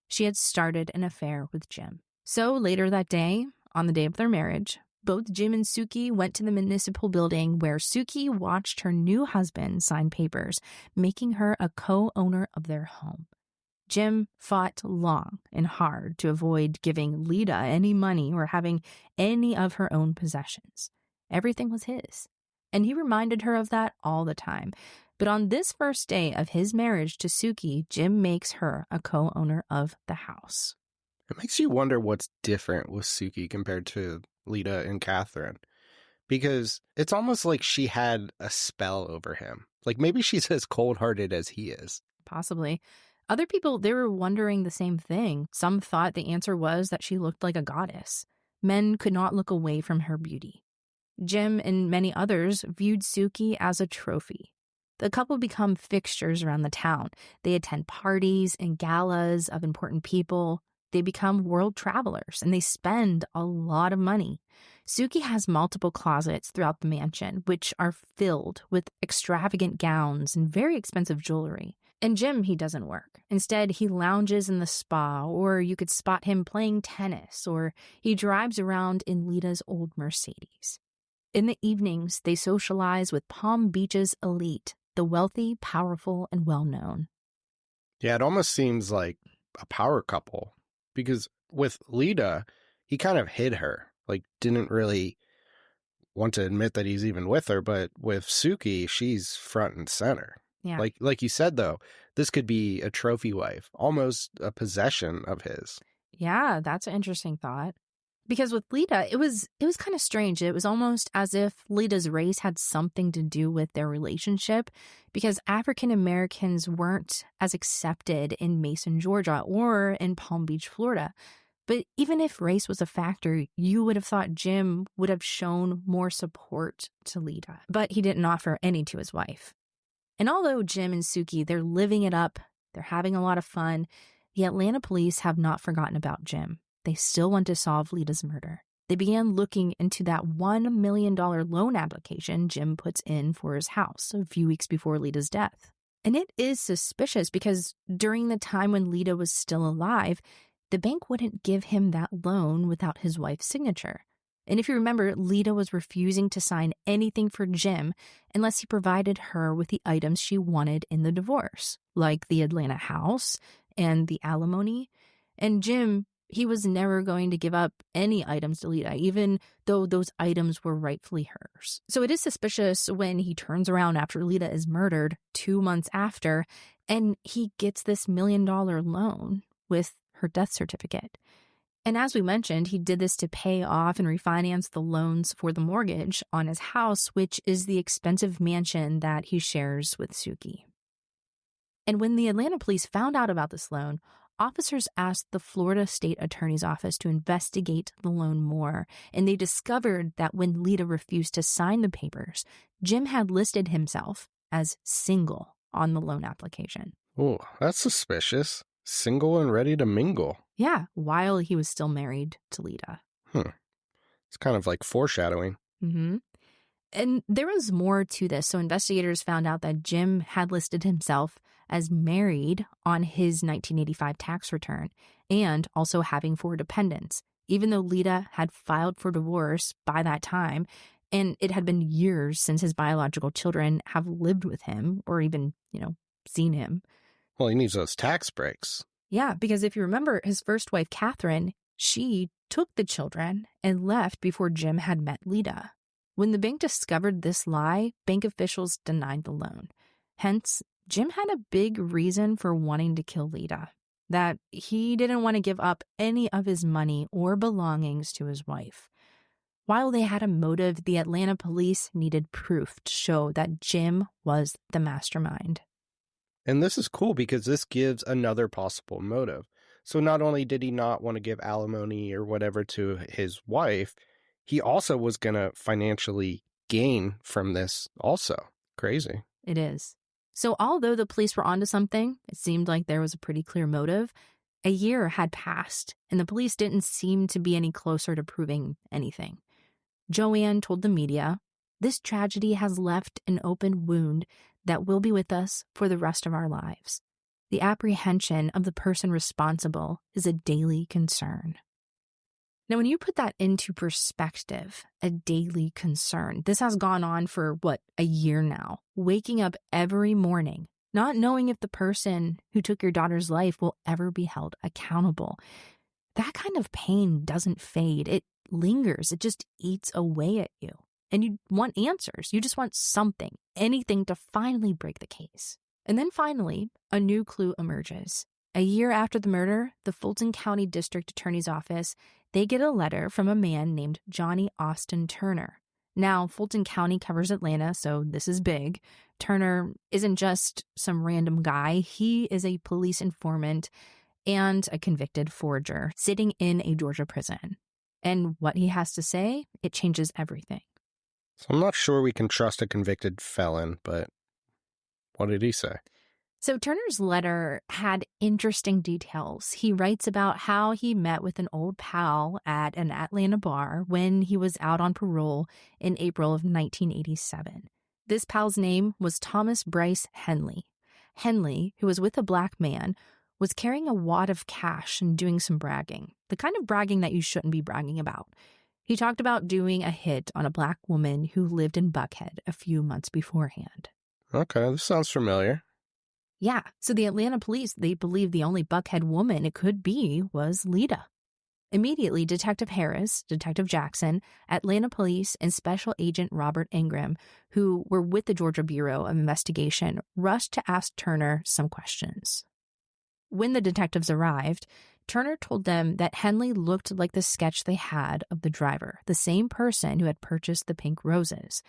she had started an affair with Jim. So later that day, on the day of their marriage, both Jim and Suki went to the municipal building where Suki watched her new husband sign papers, making her a co-owner of their home. Jim fought long and hard to avoid giving Lita any money or having any of her own possessions. Everything was his, and he reminded her of that all the time. But on this first day of his marriage to Suki, Jim makes her a co-owner of the house. It makes you wonder what's different with Suki compared to Lita and Catherine. Because it's almost like she had a spell over him. Like maybe she's as cold-hearted as he is. Possibly. Other people, they were wondering the same thing. Some thought the answer was that she looked like a goddess. Men could not look away from her beauty. Jim and many others viewed Suki as a trophy. The couple become fixtures around the town. They attend parties and galas of important people. They become world travelers, and they spend a lot of money. Suki has multiple closets throughout the mansion, which are filled with extravagant gowns and very expensive jewelry. And Jim, he doesn't work. Instead, he lounges in the spa, or you could spot him playing tennis, or he drives around in Lita's old Mercedes. In the evenings, they socialize with Palm Beach's elite, the wealthy, powerful, and well-known. Yeah, it almost seems like a power couple. Because with Lita, he kind of hid her. Like, didn't really want to admit that he's even with her. But with Suki, she's front and center. Yeah. Like you said, though, this could be a trophy wife, almost a possession of his. Yeah, that's an interesting thought. Because with Lita, it was kind of strange. It was almost as if Lita's race had something to do with their relationship, because African Americans weren't as accepted in Mason, Georgia, or in Palm Beach, Florida. But even if race was a factor, you would have thought Jim would have shown more support to Lita. But he didn't offer any to his wife. And although Jim and Suki, they're living it up, they're having a lot of fun, the Atlanta police have not forgotten about Jim. They still want to solve Lita's murder. They began looking into that $1 million loan application Jim puts in for his house a few weeks before Lita's death. And it is suspicious because during the time when Lita was still alive, the bank wouldn't give him that loan without his wife's signature. And if you remember, Lita was refusing to sign anything for Jim unless he provided her with the items she wanted in the divorce, like the Atlanta house and the alimony. And Jim, he was never going to give up any items to Lita, even though those items were rightfully hers. So it is suspicious when he turns around after Lita is murdered 2 months after, and he gets this $1 million loan with her death certificate. And as we mentioned, he did this to pay off and refinance the loans for the mortgage on his house, which is the expensive mansion that he shares with Suki. And when the Atlanta police found out about this loan, officers asked the Florida State Attorney's Office to investigate the loan more, and they discovered that when Lita refused to sign the papers, Jim had listed himself as single on the loan application. Oh, that's suspicious. Single and ready to mingle. Yeah, while he was still married to Lita. It's kind of like foreshadowing. Mm-hmm. And there was more to this. So investigators found out that Jim had listed himself as married on his 1985 tax return and also having 4 dependents, even though Lita had filed for divorce by that time. And it had been years since his biological children have lived with him or even, seen him. Well, he needs those tax breaks. Yeah, because if you remember, his first wife, Catherine, she took the children and left before Jim had met Lita. When the bank discovered this lie, bank officials denied the loan. Hence, Jim had a big reason for wanting to kill Lita, that he didn't want to give up any of his money or belongings to his wife. While they had a motive, the Atlanta police needed proof to show that Jim was the mastermind. And this is cool because this gives another possible motive. So not only did he not want to give alimony or whatever to his wife, he also was going to financially gain from this also. Crazy. It is. So although the police were onto something, it seemed like there was a pretty clear motive. A year had passed, and the police didn't seem to be any closer to proving anything. Joanne told the media, "This tragedy has left an open wound that will be with us for the rest of our lives. The apprehension of the person responsible is a daily concern." Now, when you put that into perspective, a daily concern, this has gone on for, a year now, waking up every morning, not knowing if the person who took your daughter's life will ever be held accountable. That kind of pain doesn't fade. It lingers. It just eats away at you. And you want answers. You just want something, anything to finally break the case. And then finally, a new clue emerges. A year after the murder, the Fulton County District Attorney's Office, they get a letter from a man named Johnny Austin Turner. Now, Fulton County covers Atlanta, so this is big. Turner isn't just some random guy. He is a police informant and a convicted forger sitting in a Georgia prison. And what he has to say, it changes everything. So I'm not sure we can trust a convicted felon, but what did he say? So Turner's letter had interesting details. He writes about how he met with an old pal at an Atlanta bar when he was out on parole in April of 1987. This pal's name was Thomas Bryce Henley. Henley, who was with a black man, was carrying a wad of cash and doing some bragging, the kind of bragging that you shouldn't be bragging about. He talked about doing a hit on a black woman who lived in Buckhead a few months beforehand. Okay, this sounds familiar. Yeah, so the Atlanta police, they believe the only Buckhead woman it could be was Lita. Immediately, Detective Harris, Detective Jackson, Atlanta Police, and Special Agent Robert Ingram, who were with the Georgia Bureau of Investigation, rushed to ask Turner some questions. When the detectives arrived, Turner told them that Henley looked like the sketch they had of the driver, the same person who had purchased the pink roses.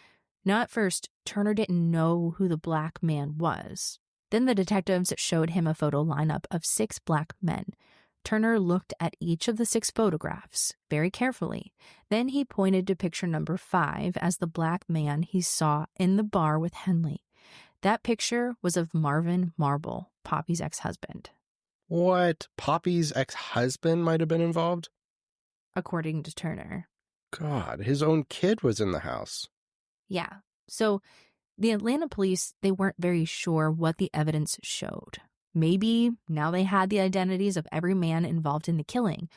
Now, at first, Turner didn't know who the black man was. Then the detectives showed him a photo lineup of 6 black men. Turner looked at each of the 6 photographs very carefully. Then he pointed to picture number 5 as the black man he saw in the bar with Henley. That picture was of Marvin Marble, Poppy's ex-husband. What? Poppy's ex-husband might have been involved? According to Turner. God, his own kid was in the house. Yeah. So the Atlanta police, they weren't very sure what the evidence showed. Maybe now they had the identities of every man involved in the killing,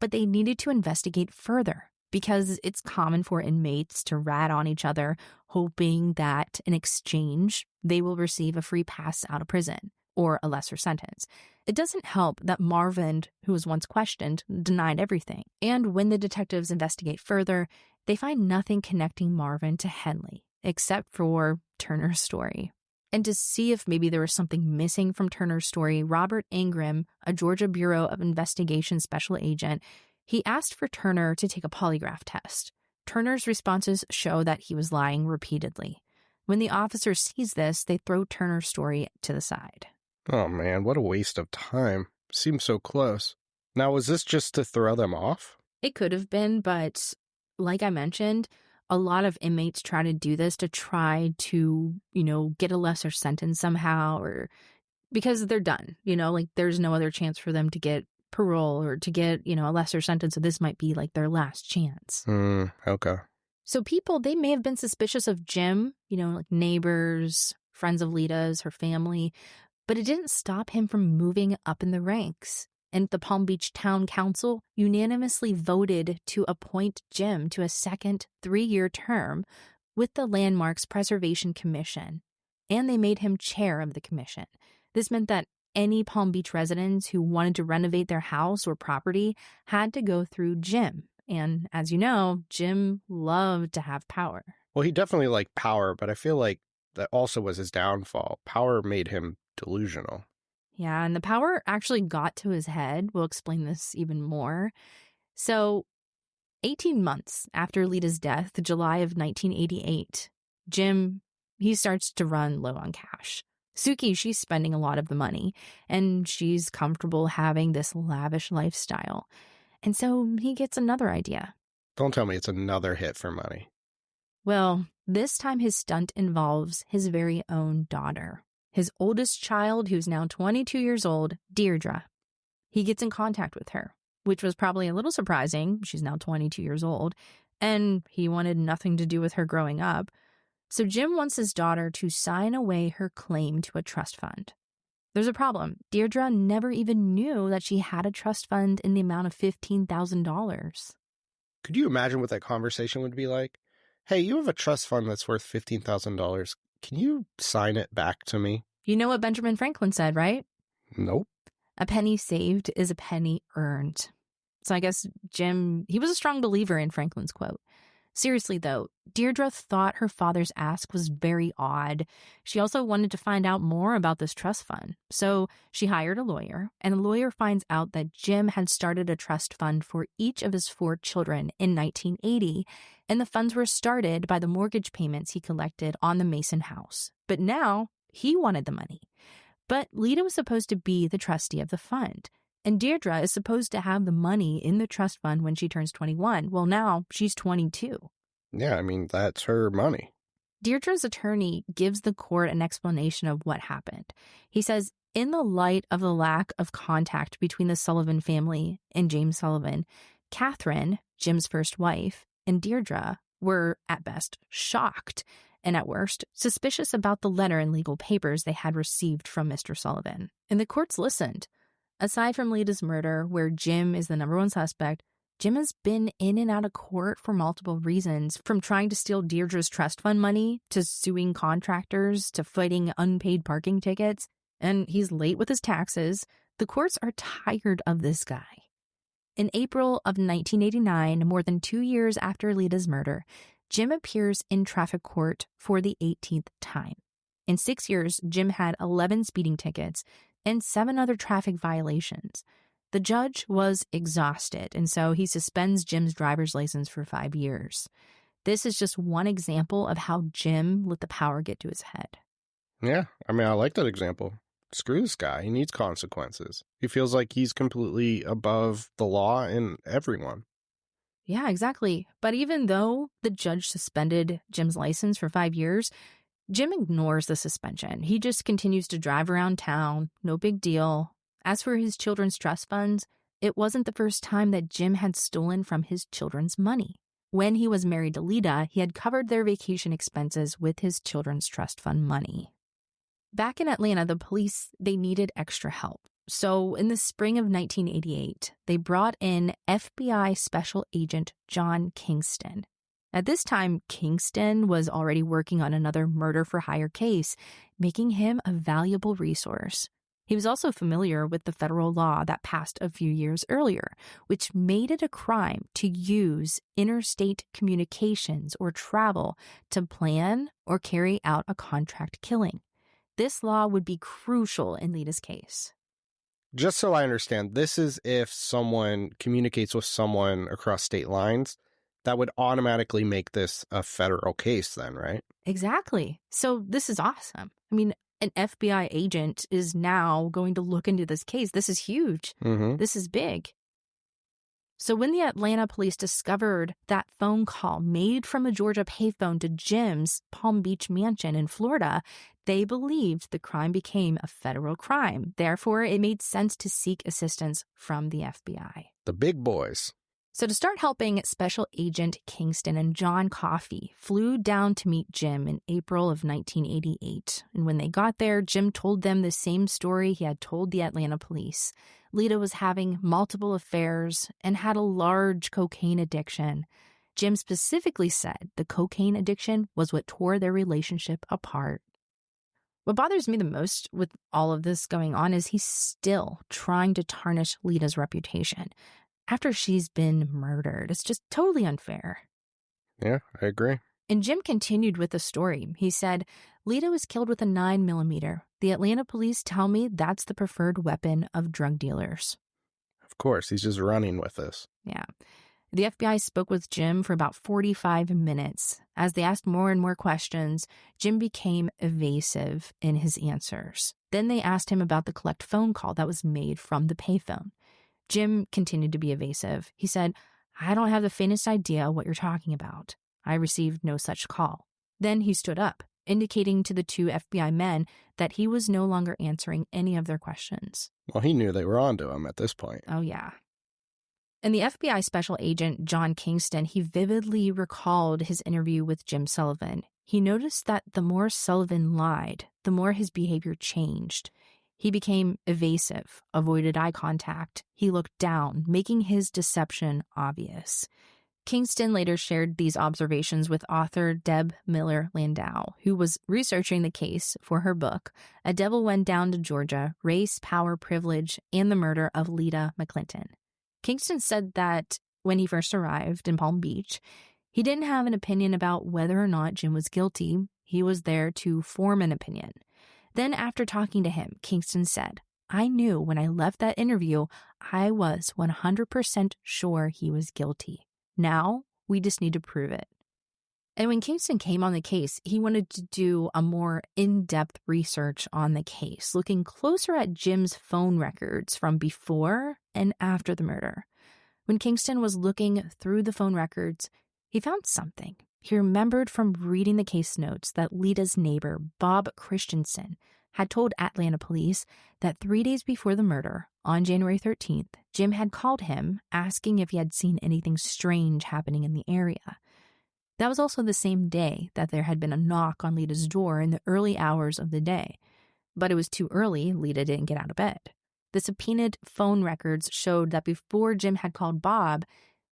but they needed to investigate further because it's common for inmates to rat on each other, hoping that in exchange they will receive a free pass out of prison. or a lesser sentence. It doesn't help that Marvin, who was once questioned, denied everything. And when the detectives investigate further, they find nothing connecting Marvin to Henley, except for Turner's story. And to see if maybe there was something missing from Turner's story, Robert Ingram, a Georgia Bureau of Investigation special agent, he asked for Turner to take a polygraph test. Turner's responses show that he was lying repeatedly. When the officer sees this, they throw Turner's story to the side. Oh man, what a waste of time. Seems so close. Now, was this just to throw them off? It could have been, but like I mentioned, a lot of inmates try to do this to try to, get a lesser sentence somehow, or because they're done, like there's no other chance for them to get parole or to get, a lesser sentence. So this might be like their last chance. Okay. So people, they may have been suspicious of Jim, like neighbors, friends of Lita's, her family, but it didn't stop him from moving up in the ranks. And the Palm Beach Town Council unanimously voted to appoint Jim to a second 3-year term with the Landmarks Preservation Commission. And they made him chair of the commission. This meant that any Palm Beach residents who wanted to renovate their house or property had to go through Jim. And as you know, Jim loved to have power. Well, he definitely liked power, but I feel like that also was his downfall. Power made him delusional. Yeah, and the power actually got to his head. We'll explain this even more. So 18 months after Lita's death, July of 1988, Jim, he starts to run low on cash. Suki, she's spending a lot of the money, and she's comfortable having this lavish lifestyle. And so he gets another idea. Don't tell me it's another hit for money. Well, this time his stunt involves his very own daughter, his oldest child, who's now 22 years old, Deirdre. He gets in contact with her, which was probably a little surprising. She's now 22 years old, and he wanted nothing to do with her growing up. So Jim wants his daughter to sign away her claim to a trust fund. There's a problem. Deirdre never even knew that she had a trust fund in the amount of $15,000. Could you imagine what that conversation would be like? Hey, you have a trust fund that's worth $15,000. Can you sign it back to me? You know what Benjamin Franklin said, right? Nope. A penny saved is a penny earned. So I guess Jim, he was a strong believer in Franklin's quote. Seriously, though, Deirdre thought her father's ask was very odd. She also wanted to find out more about this trust fund. So she hired a lawyer, and the lawyer finds out that Jim had started a trust fund for each of his 4 children in 1980, and the funds were started by the mortgage payments he collected on the Mason house. But now he wanted the money. But Lita was supposed to be the trustee of the fund. And Deirdre is supposed to have the money in the trust fund when she turns 21. Well, now she's 22. Yeah, I mean, that's her money. Deirdre's attorney gives the court an explanation of what happened. He says, in the light of the lack of contact between the Sullivan family and James Sullivan, Catherine, Jim's first wife, and Deirdre were, at best, shocked, and at worst, suspicious about the letter and legal papers they had received from Mr. Sullivan. And the courts listened. Aside from Lita's murder, where Jim is the number one suspect, Jim has been in and out of court for multiple reasons, from trying to steal Deirdre's trust fund money, to suing contractors, to fighting unpaid parking tickets, and he's late with his taxes. The courts are tired of this guy. In April of 1989, more than 2 years after Lita's murder, Jim appears in traffic court for the 18th time. In 6 years, Jim had 11 speeding tickets and 7 other traffic violations. The judge was exhausted, and so he suspends Jim's driver's license for 5 years. This is just one example of how Jim let the power get to his head. Yeah, I mean, I like that example. Screw this guy. He needs consequences. He feels like he's completely above the law and everyone. Yeah, exactly. But even though the judge suspended Jim's license for 5 years, Jim ignores the suspension. He just continues to drive around town, no big deal. As for his children's trust funds, it wasn't the first time that Jim had stolen from his children's money. When he was married to Lita, he had covered their vacation expenses with his children's trust fund money. Back in Atlanta, the police, they needed extra help. So in the spring of 1988, they brought in FBI Special Agent John Kingston. At this time, Kingston was already working on another murder-for-hire case, making him a valuable resource. He was also familiar with the federal law that passed a few years earlier, which made it a crime to use interstate communications or travel to plan or carry out a contract killing. This law would be crucial in Lita's case. Just so I understand, this is if someone communicates with someone across state lines, that would automatically make this a federal case then, right? Exactly. So this is awesome. I mean, an FBI agent is now going to look into this case. This is huge. Mm-hmm. This is big. So when the Atlanta police discovered that phone call made from a Georgia payphone to Jim's Palm Beach mansion in Florida, they believed the crime became a federal crime. Therefore, it made sense to seek assistance from the FBI. The big boys. So to start helping, Special Agent Kingston and John Coffey flew down to meet Jim in April of 1988. And when they got there, Jim told them the same story he had told the Atlanta police. Lita was having multiple affairs and had a large cocaine addiction. Jim specifically said the cocaine addiction was what tore their relationship apart. What bothers me the most with all of this going on is he's still trying to tarnish Lita's reputation after she's been murdered. It's just totally unfair. Yeah, I agree. And Jim continued with the story. He said, Lita was killed with a 9mm. The Atlanta police tell me that's the preferred weapon of drug dealers. Of course, he's just running with this. Yeah. The FBI spoke with Jim for about 45 minutes. As they asked more and more questions, Jim became evasive in his answers. Then they asked him about the collect phone call that was made from the payphone. Jim continued to be evasive. He said, I don't have the faintest idea what you're talking about. I received no such call. Then he stood up, indicating to the two FBI men that he was no longer answering any of their questions. Well, he knew they were onto him at this point. Oh, yeah. And the FBI special agent, John Kingston, he vividly recalled his interview with Jim Sullivan. He noticed that the more Sullivan lied, the more his behavior changed. He became evasive, avoided eye contact. He looked down, making his deception obvious. Kingston later shared these observations with author Deb Miller Landau, who was researching the case for her book, A Devil Went Down to Georgia, Race, Power, Privilege, and the Murder of Lita McClinton. Kingston said that when he first arrived in Palm Beach, he didn't have an opinion about whether or not Jim was guilty. He was there to form an opinion. Then after talking to him, Kingston said, I knew when I left that interview, I was 100% sure he was guilty. Now, we just need to prove it. And when Kingston came on the case, he wanted to do a more in-depth research on the case, looking closer at Jim's phone records from before and after the murder. When Kingston was looking through the phone records, he found something. He remembered from reading the case notes that Lita's neighbor, Bob Christensen, had told Atlanta police that 3 days before the murder, on January 13th, Jim had called him asking if he had seen anything strange happening in the area. That was also the same day that there had been a knock on Lita's door in the early hours of the day. But it was too early. Lita didn't get out of bed. The subpoenaed phone records showed that before Jim had called Bob,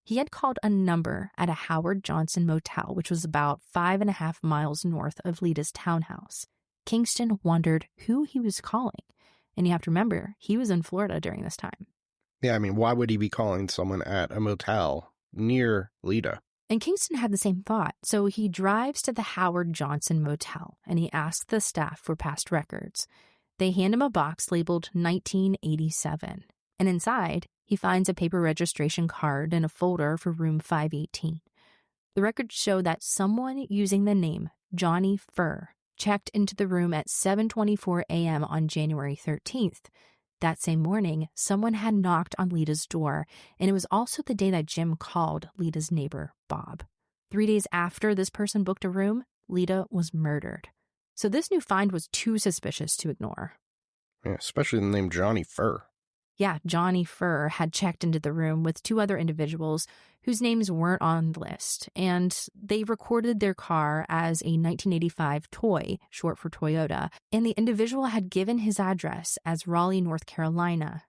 he had called a number at a Howard Johnson motel, which was about 5.5 miles north of Lita's townhouse. Kingston wondered who he was calling. And you have to remember, he was in Florida during this time. Yeah, I mean, why would he be calling someone at a motel near Lita? And Kingston had the same thought, so he drives to the Howard Johnson motel, and he asks the staff for past records. They hand him a box labeled 1987, and inside, he finds a paper registration card and a folder for room 518. The records show that someone using the name Johnny Furr checked into the room at 7:24 a.m. on January 13th. That same morning, someone had knocked on Lita's door, and it was also the day that Jim called Lita's neighbor, Bob. 3 days after this person booked a room, Lita was murdered. So this new find was too suspicious to ignore. Yeah, especially the name Johnny Furr. Yeah, Johnny Furr had checked into the room with two other individuals whose names weren't on the list, and they recorded their car as a 1985 Toy, short for Toyota, and the individual had given his address as Raleigh, North Carolina.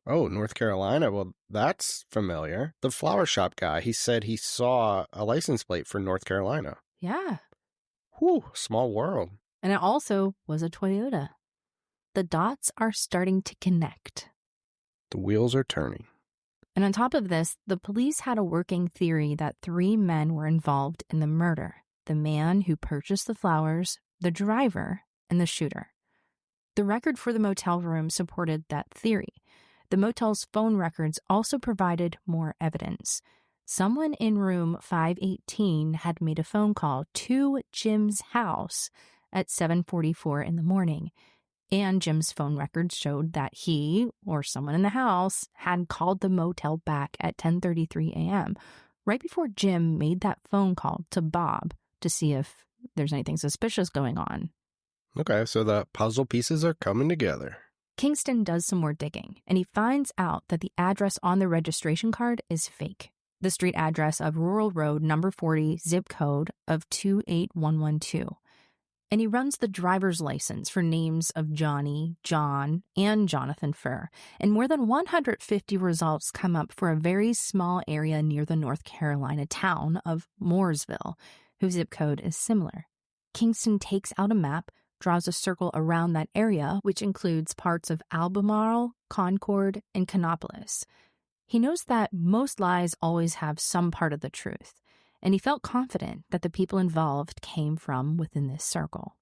Oh, North Carolina? Well, that's familiar. The flower shop guy, he said he saw a license plate for North Carolina. Yeah. Whew, small world. And it also was a Toyota. the dots are starting to connect. The wheels are turning. And on top of this, the police had a working theory that 3 men were involved in the murder: the man who purchased the flowers, the driver, and the shooter. The record for the motel room supported that theory. The motel's phone records also provided more evidence. Someone in room 518 had made a phone call to Jim's house at 7:44 in the morning, and Jim's phone records showed that he, or someone in the house, had called the motel back at 10:33 a.m., right before Jim made that phone call to Bob to see if there's anything suspicious going on. Okay, so the puzzle pieces are coming together. Kingston does some more digging, and he finds out that the address on the registration card is fake. The street address of Rural Road, number 40, zip code of 28112. And he runs the driver's license for names of Johnny, John, and Jonathan Furr, and more than 150 results come up for a very small area near the North Carolina town of Mooresville, whose zip code is similar. Kingston takes out a map, draws a circle around that area, which includes parts of Albemarle, Concord, and Canopolis. He knows that most lies always have some part of the truth, and he felt confident that the people involved came from within this circle.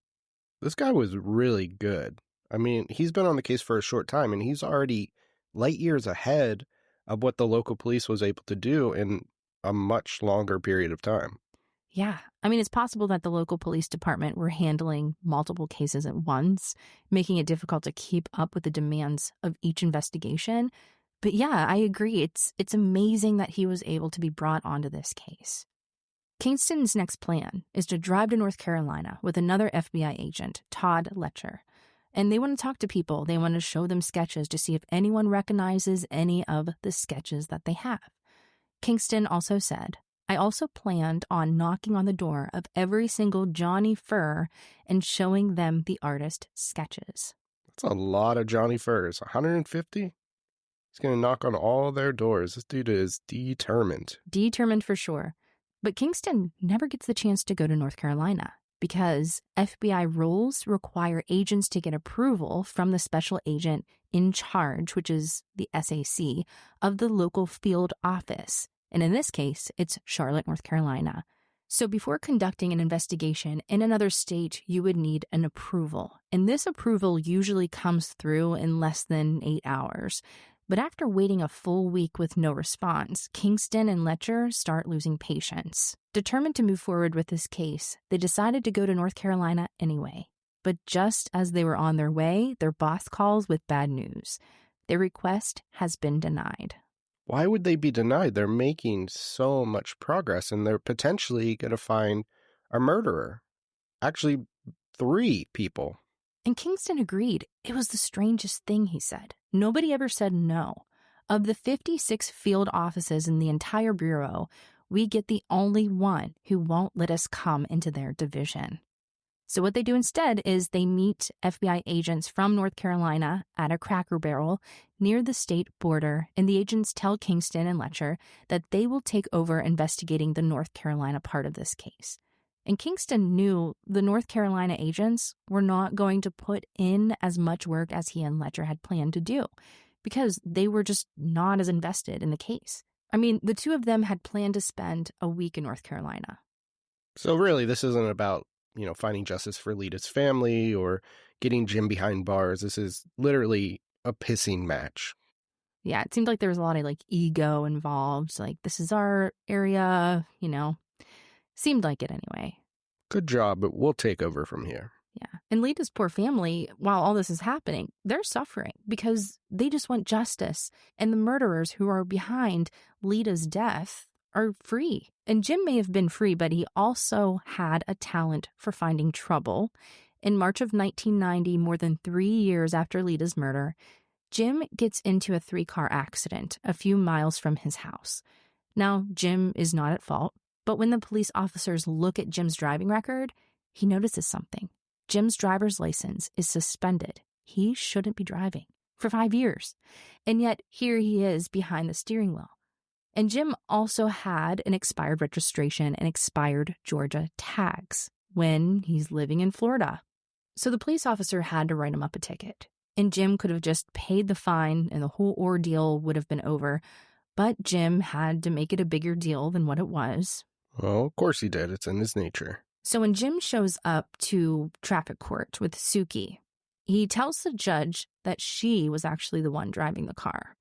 This guy was really good. I mean, he's been on the case for a short time, and he's already light years ahead of what the local police was able to do in a much longer period of time. Yeah, I mean, it's possible that the local police department were handling multiple cases at once, making it difficult to keep up with the demands of each investigation. But yeah, I agree. It's amazing that he was able to be brought onto this case. Kingston's next plan is to drive to North Carolina with another FBI agent, Todd Letcher. And they want to talk to people. They want to show them sketches to see if anyone recognizes any of the sketches that they have. Kingston also said, "I also planned on knocking on the door of every single Johnny Furr and showing them the artist sketches." That's a lot of Johnny Furrs. 150? He's going to knock on all their doors. This dude is determined. Determined for sure. But Kingston never gets the chance to go to North Carolina because FBI rules require agents to get approval from the special agent in charge, which is the SAC, of the local field office. And in this case, it's Charlotte, North Carolina. So before conducting an investigation in another state, you would need an approval. And this approval usually comes through in less than 8 hours. But after waiting a full week with no response, Kingston and Letcher start losing patience. Determined to move forward with this case, they decided to go to North Carolina anyway. But just as they were on their way, their boss calls with bad news. Their request has been denied. Why would they be denied? They're making so much progress, and they're potentially going to find a murderer. Actually, 3 people. And Kingston agreed. It was the strangest thing, he said. Nobody ever said no. Of the 56 field offices in the entire bureau, we get the only one who won't let us come into their division. So what they do instead is they meet FBI agents from North Carolina at a Cracker Barrel near the state border, and the agents tell Kingston and Letcher that they will take over investigating the North Carolina part of this case. And Kingston knew the North Carolina agents were not going to put in as much work as he and Letcher had planned to do because they were just not as invested in the case. I mean, the two of them had planned to spend a week in North Carolina. So really, this isn't about, finding justice for Lita's family or getting Jim behind bars. This is literally a pissing match. Yeah, it seemed like there was a lot of ego involved. Like, this is our area, Seemed like it anyway. Good job, but we'll take over from here. Yeah. And Lita's poor family, while all this is happening, they're suffering because they just want justice. And the murderers who are behind Lita's death are free. And Jim may have been free, but he also had a talent for finding trouble. In March of 1990, more than 3 years after Lita's murder, Jim gets into a 3-car accident a few miles from his house. Now, Jim is not at fault. But when the police officers look at Jim's driving record, he notices something. Jim's driver's license is suspended. He shouldn't be driving for 5 years. And yet here he is behind the steering wheel. And Jim also had an expired registration and expired Georgia tags when he's living in Florida. So the police officer had to write him up a ticket. and Jim could have just paid the fine and the whole ordeal would have been over. But Jim had to make it a bigger deal than what it was. Well, of course he did. It's in his nature. So when Jim shows up to traffic court with Suki, he tells the judge that she was actually the one driving the car.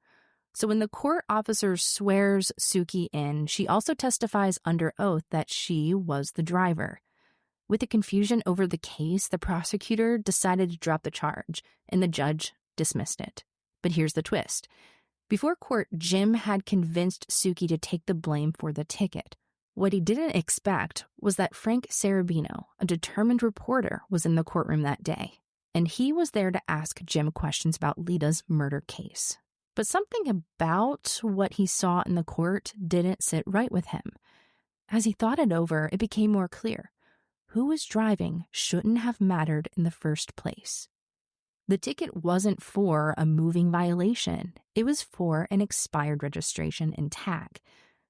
So when the court officer swears Suki in, she also testifies under oath that she was the driver. With the confusion over the case, the prosecutor decided to drop the charge, and the judge dismissed it. But here's the twist. Before court, Jim had convinced Suki to take the blame for the ticket. What he didn't expect was that Frank Sarabino, a determined reporter, was in the courtroom that day, and he was there to ask Jim questions about Lita's murder case. But something about what he saw in the court didn't sit right with him. As he thought it over, it became more clear. Who was driving shouldn't have mattered in the first place. The ticket wasn't for a moving violation. It was for an expired registration and tag.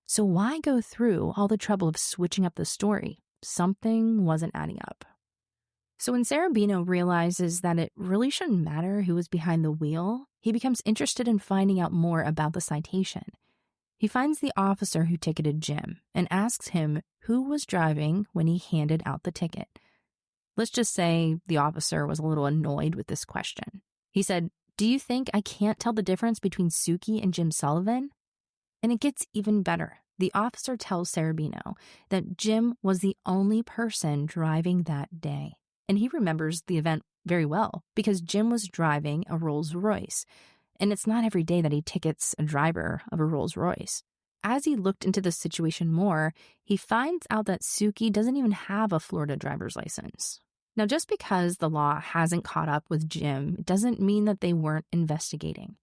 So why go through all the trouble of switching up the story? Something wasn't adding up. So when Sarabino realizes that it really shouldn't matter who was behind the wheel, he becomes interested in finding out more about the citation. He finds the officer who ticketed Jim and asks him who was driving when he handed out the ticket. Let's just say the officer was a little annoyed with this question. He said, "Do you think I can't tell the difference between Suki and Jim Sullivan?" And it gets even better. The officer tells Sarabino that Jim was the only person driving that day. And he remembers the event very well because Jim was driving a Rolls Royce. And it's not every day that he tickets a driver of a Rolls Royce. As he looked into the situation more, he finds out that Suki doesn't even have a Florida driver's license. Now, just because the law hasn't caught up with Jim doesn't mean that they weren't investigating.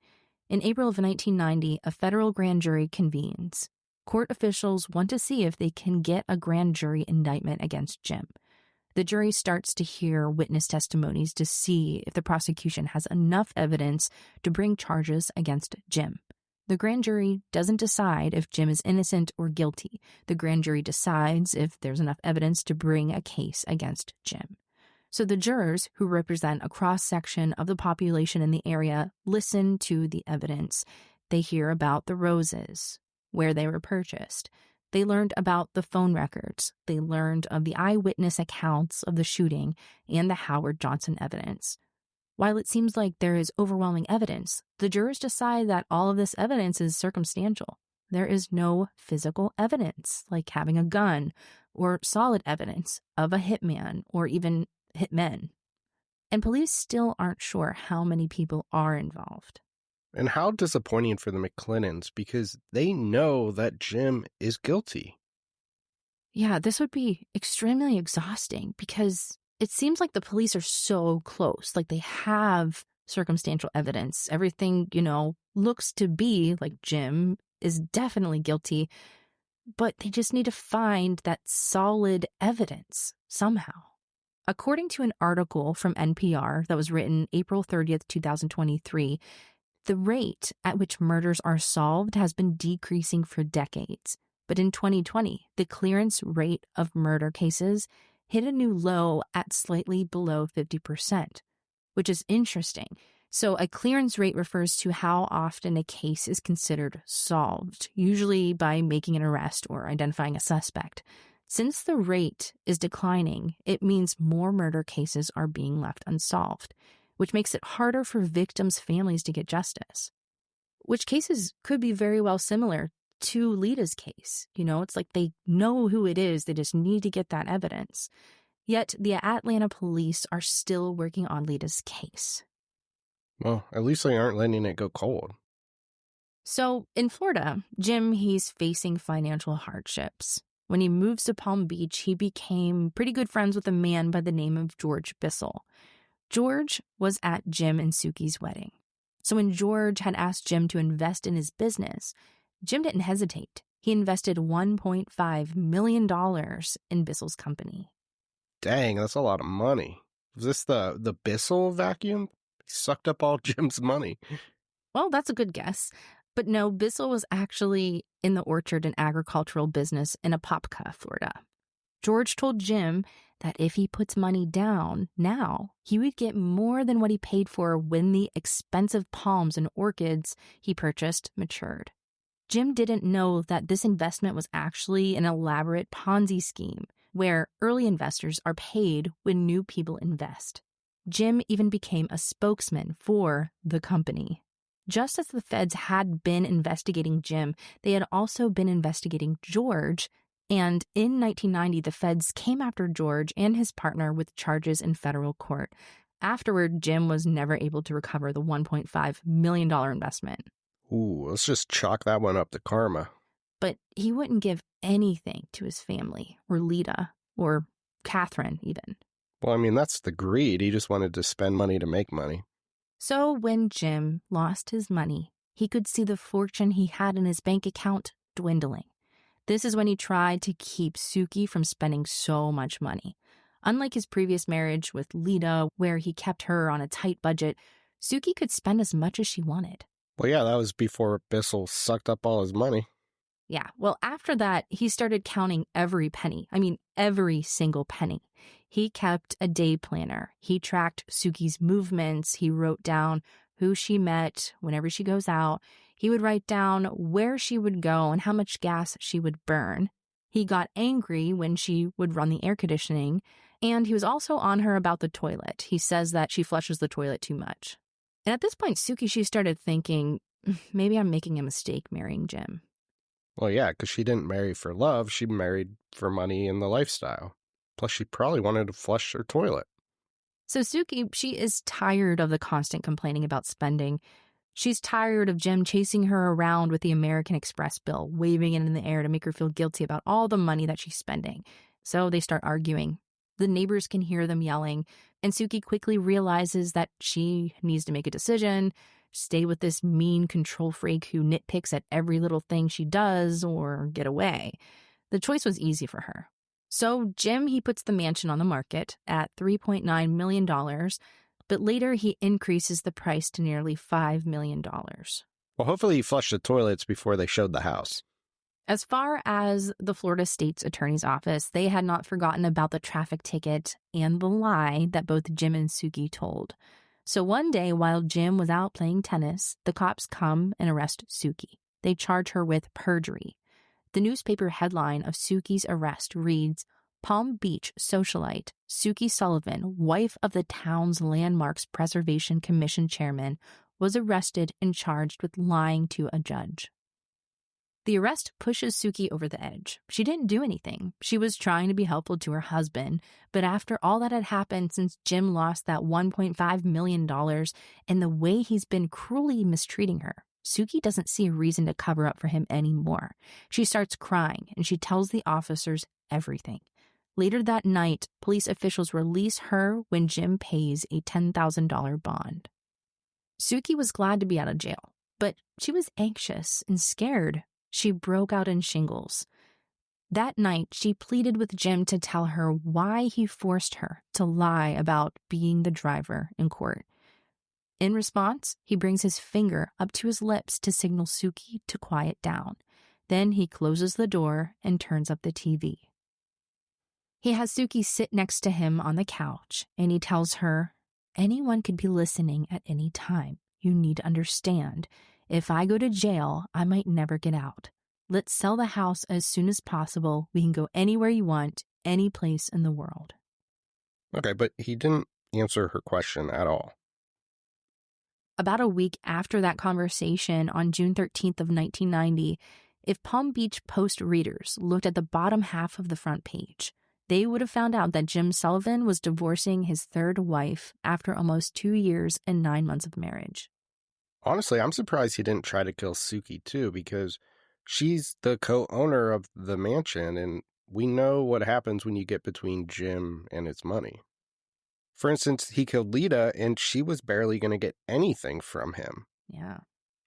In April of 1990, a federal grand jury convenes. Court officials want to see if they can get a grand jury indictment against Jim. The jury starts to hear witness testimonies to see if the prosecution has enough evidence to bring charges against Jim. The grand jury doesn't decide if Jim is innocent or guilty. The grand jury decides if there's enough evidence to bring a case against Jim. So the jurors, who represent a cross-section of the population in the area, listen to the evidence. They hear about the roses, where they were purchased. They learned about the phone records. They learned of the eyewitness accounts of the shooting and the Howard Johnson evidence. While it seems like there is overwhelming evidence, the jurors decide that all of this evidence is circumstantial. There is no physical evidence, like having a gun, or solid evidence of a hitman, or even hitmen. And police still aren't sure how many people are involved. And how disappointing for the McClintons, because they know that Jim is guilty. Yeah, this would be extremely exhausting because it seems like the police are so close. Like they have circumstantial evidence. Everything, looks to be like Jim is definitely guilty, but they just need to find that solid evidence somehow. According to an article from NPR that was written April 30th, 2023, the rate at which murders are solved has been decreasing for decades. But in 2020, the clearance rate of murder cases hit a new low at slightly below 50%, which is interesting. So a clearance rate refers to how often a case is considered solved, usually by making an arrest or identifying a suspect. Since the rate is declining, it means more murder cases are being left unsolved, which makes it harder for victims' families to get justice. Which cases could be very well similar to Lita's case. It's like they know who it is, they just need to get that evidence. Yet the Atlanta police are still working on Lita's case. Well, at least they aren't letting it go cold. So in Florida, Jim, he's facing financial hardships. When he moves to Palm Beach, he became pretty good friends with a man by the name of George Bissell. George was at Jim and Suki's wedding. So when George had asked Jim to invest in his business, Jim didn't hesitate. He invested $1.5 million in Bissell's company. Dang, that's a lot of money. Was this the Bissell vacuum? He sucked up all Jim's money. Well, that's a good guess. But no, Bissell was actually in the orchard and agricultural business in Apopka, Florida. George told Jim that if he puts money down now, he would get more than what he paid for when the expensive palms and orchids he purchased matured. Jim didn't know that this investment was actually an elaborate Ponzi scheme where early investors are paid when new people invest. Jim even became a spokesman for the company. Just as the feds had been investigating Jim, they had also been investigating George. And in 1990, the feds came after George and his partner with charges in federal court. Afterward, Jim was never able to recover the $1.5 million investment. Ooh, let's just chalk that one up to karma. But he wouldn't give anything to his family, or Lita, or Catherine even. Well, I mean, that's the greed. He just wanted to spend money to make money. So when Jim lost his money, he could see the fortune he had in his bank account dwindling. This is when he tried to keep Suki from spending so much money. Unlike his previous marriage with Lita, where he kept her on a tight budget, Suki could spend as much as she wanted. Well, yeah, that was before Bissell sucked up all his money. Yeah, well, after that, he started counting every penny. I mean, every single penny. He kept a day planner. He tracked Suki's movements. He wrote down who she met whenever she goes out. He would write down where she would go and how much gas she would burn. He got angry when she would run the air conditioning, and he was also on her about the toilet. He says that she flushes the toilet too much. And at this point, Suki, she started thinking, maybe I'm making a mistake marrying Jim. Well, yeah, because she didn't marry for love. She married for money and the lifestyle. Plus, she probably wanted to flush her toilet. So Suki, she is tired of the constant complaining about spending. She's tired of Jim chasing her around with the American Express bill, waving it in the air to make her feel guilty about all the money that she's spending. So they start arguing. The neighbors can hear them yelling, and Suki quickly realizes that she needs to make a decision, stay with this mean control freak who nitpicks at every little thing she does, or get away. The choice was easy for her. So Jim, he puts the mansion on the market at $3.9 million, but later he increases the price to nearly $5 million. Well, hopefully he flushed the toilets before they showed the house. As far as the Florida State's Attorney's Office, they had not forgotten about the traffic ticket and the lie that both Jim and Suki told. So one day, while Jim was out playing tennis, the cops come and arrest Suki. They charge her with perjury. The newspaper headline of Suki's arrest reads, "Palm Beach socialite Suki Sullivan, wife of the town's Landmarks Preservation Commission chairman, was arrested and charged with lying to a judge." The arrest pushes Suki over the edge. She didn't do anything. She was trying to be helpful to her husband, but after all that had happened since Jim lost that $1.5 million and the way he's been cruelly mistreating her, Suki doesn't see a reason to cover up for him anymore. She starts crying, and she tells the officers everything. Later that night, police officials release her when Jim pays a $10,000 bond. Suki was glad to be out of jail, but she was anxious and scared. She broke out in shingles. That night, she pleaded with Jim to tell her why he forced her to lie about being the driver in court. In response, he brings his finger up to his lips to signal Suki to quiet down. Then he closes the door and turns up the TV. He has Suki sit next to him on the couch, and he tells her, "Anyone could be listening at any time. You need to understand. If I go to jail, I might never get out. Let's sell the house as soon as possible. We can go anywhere you want, any place in the world." Okay, but he didn't answer her question at all. About a week after that conversation, on June 13th of 1990, if Palm Beach Post readers looked at the bottom half of the front page, they would have found out that Jim Sullivan was divorcing his third wife after almost 2 years and 9 months of marriage. Honestly, I'm surprised he didn't try to kill Suki too, because she's the co-owner of the mansion, and we know what happens when you get between Jim and his money. For instance, he killed Lita, and she was barely going to get anything from him. Yeah.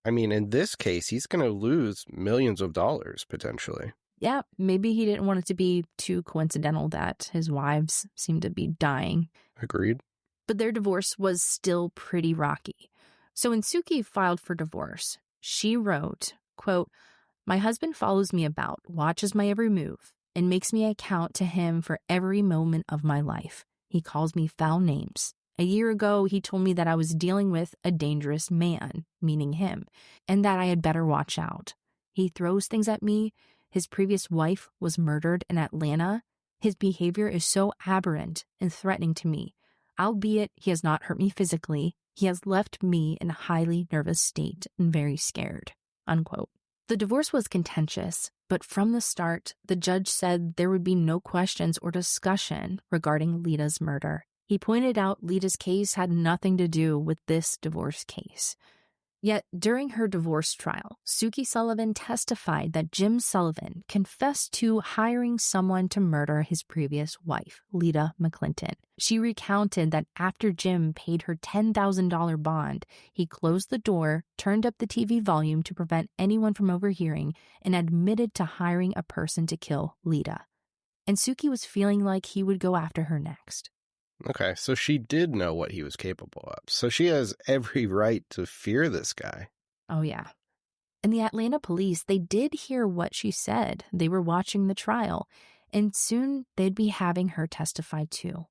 I mean, in this case, he's going to lose millions of dollars, potentially. Yeah, maybe he didn't want it to be too coincidental that his wives seemed to be dying. Agreed. But their divorce was still pretty rocky. So when Suki filed for divorce, she wrote, quote, "My husband follows me about, watches my every move. and makes me account to him for every moment of my life. He calls me foul names. A year ago, he told me that I was dealing with a dangerous man, meaning him, and that I had better watch out. He throws things at me. His previous wife was murdered in Atlanta. His behavior is so aberrant and threatening to me. Albeit he has not hurt me physically, he has left me in a highly nervous state and very scared." Unquote. The divorce was contentious, but from the start, the judge said there would be no questions or discussion regarding Lita's murder. He pointed out Lita's case had nothing to do with this divorce case. Yet, during her divorce trial, Suki Sullivan testified that Jim Sullivan confessed to hiring someone to murder his previous wife, Lita McClinton. She recounted that after Jim paid her $10,000 bond, he closed the door, turned up the TV volume to prevent anyone from overhearing, and admitted to hiring a person to kill Lita. And Suki was feeling like he would go after her next. Okay, so she did know what he was capable of. So she has every right to fear this guy. Oh, yeah. And the Atlanta police, they did hear what she said. They were watching the trial, and soon they'd be having her testify too.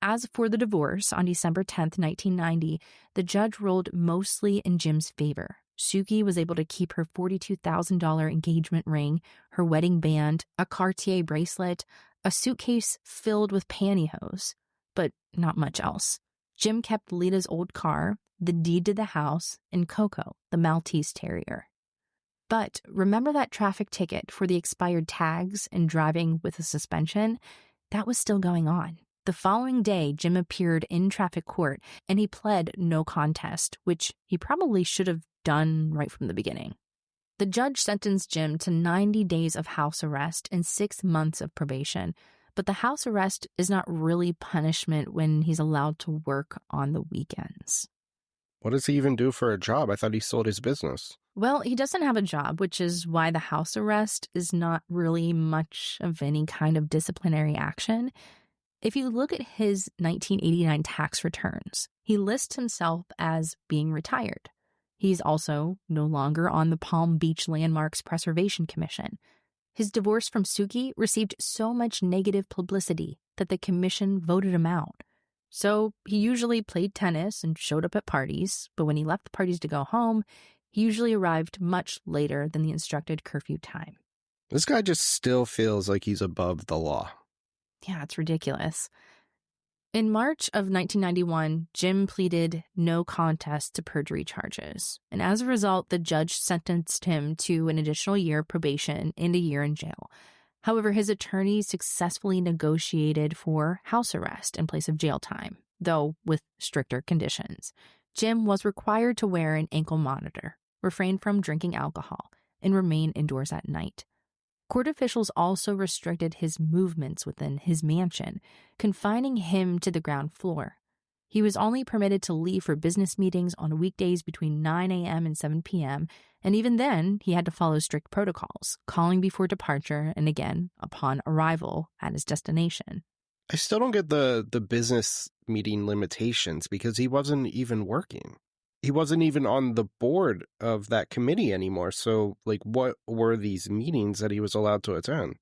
As for the divorce, on December 10th, 1990, the judge ruled mostly in Jim's favor. Suki was able to keep her $42,000 engagement ring, her wedding band, a Cartier bracelet, a suitcase filled with pantyhose, but not much else. Jim kept Lita's old car, the deed to the house, and Coco, the Maltese Terrier. But remember that traffic ticket for the expired tags and driving with a suspension? That was still going on. The following day, Jim appeared in traffic court, and he pled no contest, which he probably should have done right from the beginning. The judge sentenced Jim to 90 days of house arrest and 6 months of probation, but the house arrest is not really punishment when he's allowed to work on the weekends. What does he even do for a job? I thought he sold his business. Well, he doesn't have a job, which is why the house arrest is not really much of any kind of disciplinary action. If you look at his 1989 tax returns, he lists himself as being retired. He's also no longer on the Palm Beach Landmarks Preservation Commission. His divorce from Suki received so much negative publicity that the commission voted him out. So he usually played tennis and showed up at parties, but when he left the parties to go home, he usually arrived much later than the instructed curfew time. This guy just still feels like he's above the law. Yeah, it's ridiculous. In March of 1991, Jim pleaded no contest to perjury charges, and as a result, the judge sentenced him to an additional year of probation and a year in jail. However, his attorney successfully negotiated for house arrest in place of jail time, though with stricter conditions. Jim was required to wear an ankle monitor, refrain from drinking alcohol, and remain indoors at night. Court officials also restricted his movements within his mansion, confining him to the ground floor. He was only permitted to leave for business meetings on weekdays between 9 a.m. and 7 p.m., and even then, he had to follow strict protocols, calling before departure and again upon arrival at his destination. I still don't get the business meeting limitations because he wasn't even working. He wasn't even on the board of that committee anymore. So, what were these meetings that he was allowed to attend?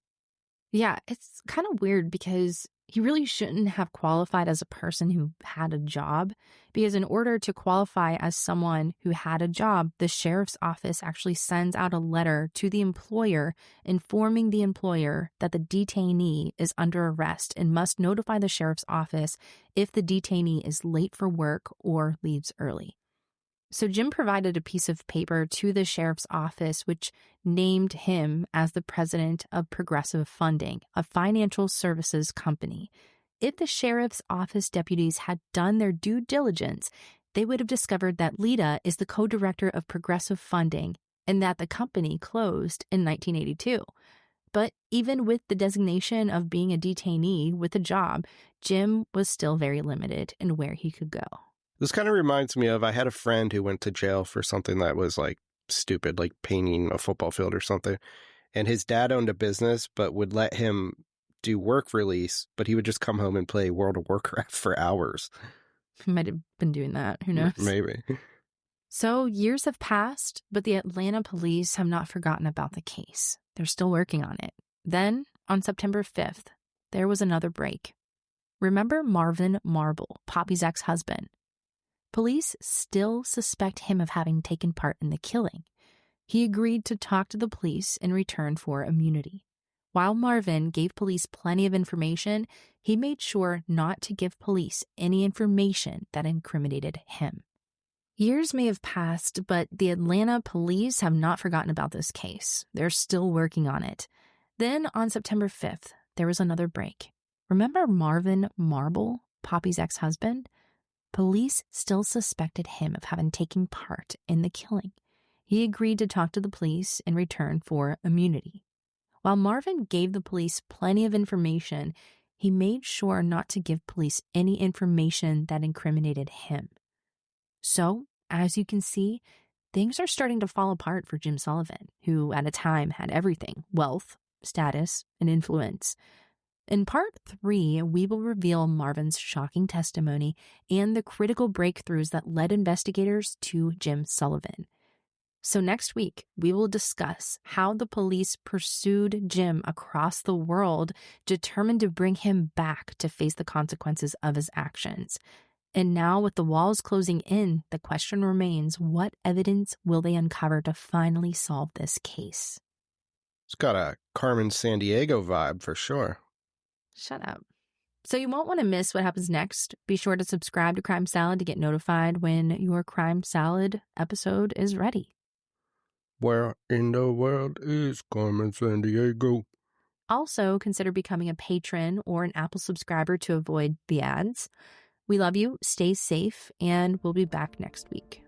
Yeah, it's kind of weird because he really shouldn't have qualified as a person who had a job, because in order to qualify as someone who had a job, the sheriff's office actually sends out a letter to the employer informing the employer that the detainee is under arrest and must notify the sheriff's office if the detainee is late for work or leaves early. So Jim provided a piece of paper to the sheriff's office which named him as the president of Progressive Funding, a financial services company. If the sheriff's office deputies had done their due diligence, they would have discovered that Lita is the co-director of Progressive Funding and that the company closed in 1982. But even with the designation of being a detainee with a job, Jim was still very limited in where he could go. This kind of reminds me of, I had a friend who went to jail for something that was stupid, like painting a football field or something. And his dad owned a business, but would let him do work release, but he would just come home and play World of Warcraft for hours. He might have been doing that. Who knows? Maybe. So years have passed, but the Atlanta police have not forgotten about the case. They're still working on it. Then, On September 5th, there was another break. Remember Marvin Marble, Poppy's ex-husband? Police still suspect him of having taken part in the killing. He agreed to talk to the police in return for immunity. While Marvin gave police plenty of information, he made sure not to give police any information that incriminated him. Years may have passed, but the Atlanta police have not forgotten about this case. They're still working on it. Then, on September 5th, there was another break. Remember Marvin Marble, Poppy's ex-husband? Police still suspected him of having taken part in the killing. He agreed to talk to the police in return for immunity. While Marvin gave the police plenty of information, he made sure not to give police any information that incriminated him. So, as you can see, things are starting to fall apart for Jim Sullivan, who at a time had everything: wealth, status, and influence. In part 3, we will reveal Marvin's shocking testimony and the critical breakthroughs that led investigators to Jim Sullivan. So next week, we will discuss how the police pursued Jim across the world, determined to bring him back to face the consequences of his actions. And now, with the walls closing in, the question remains, what evidence will they uncover to finally solve this case? It's got a Carmen Sandiego vibe for sure. Shut up. So you won't want to miss what happens next. Be sure to subscribe to Crime Salad to get notified when your Crime Salad episode is ready. Where in the world is Carmen Sandiego? Also, consider becoming a patron or an Apple subscriber to avoid the ads. We love you, stay safe, and we'll be back next week.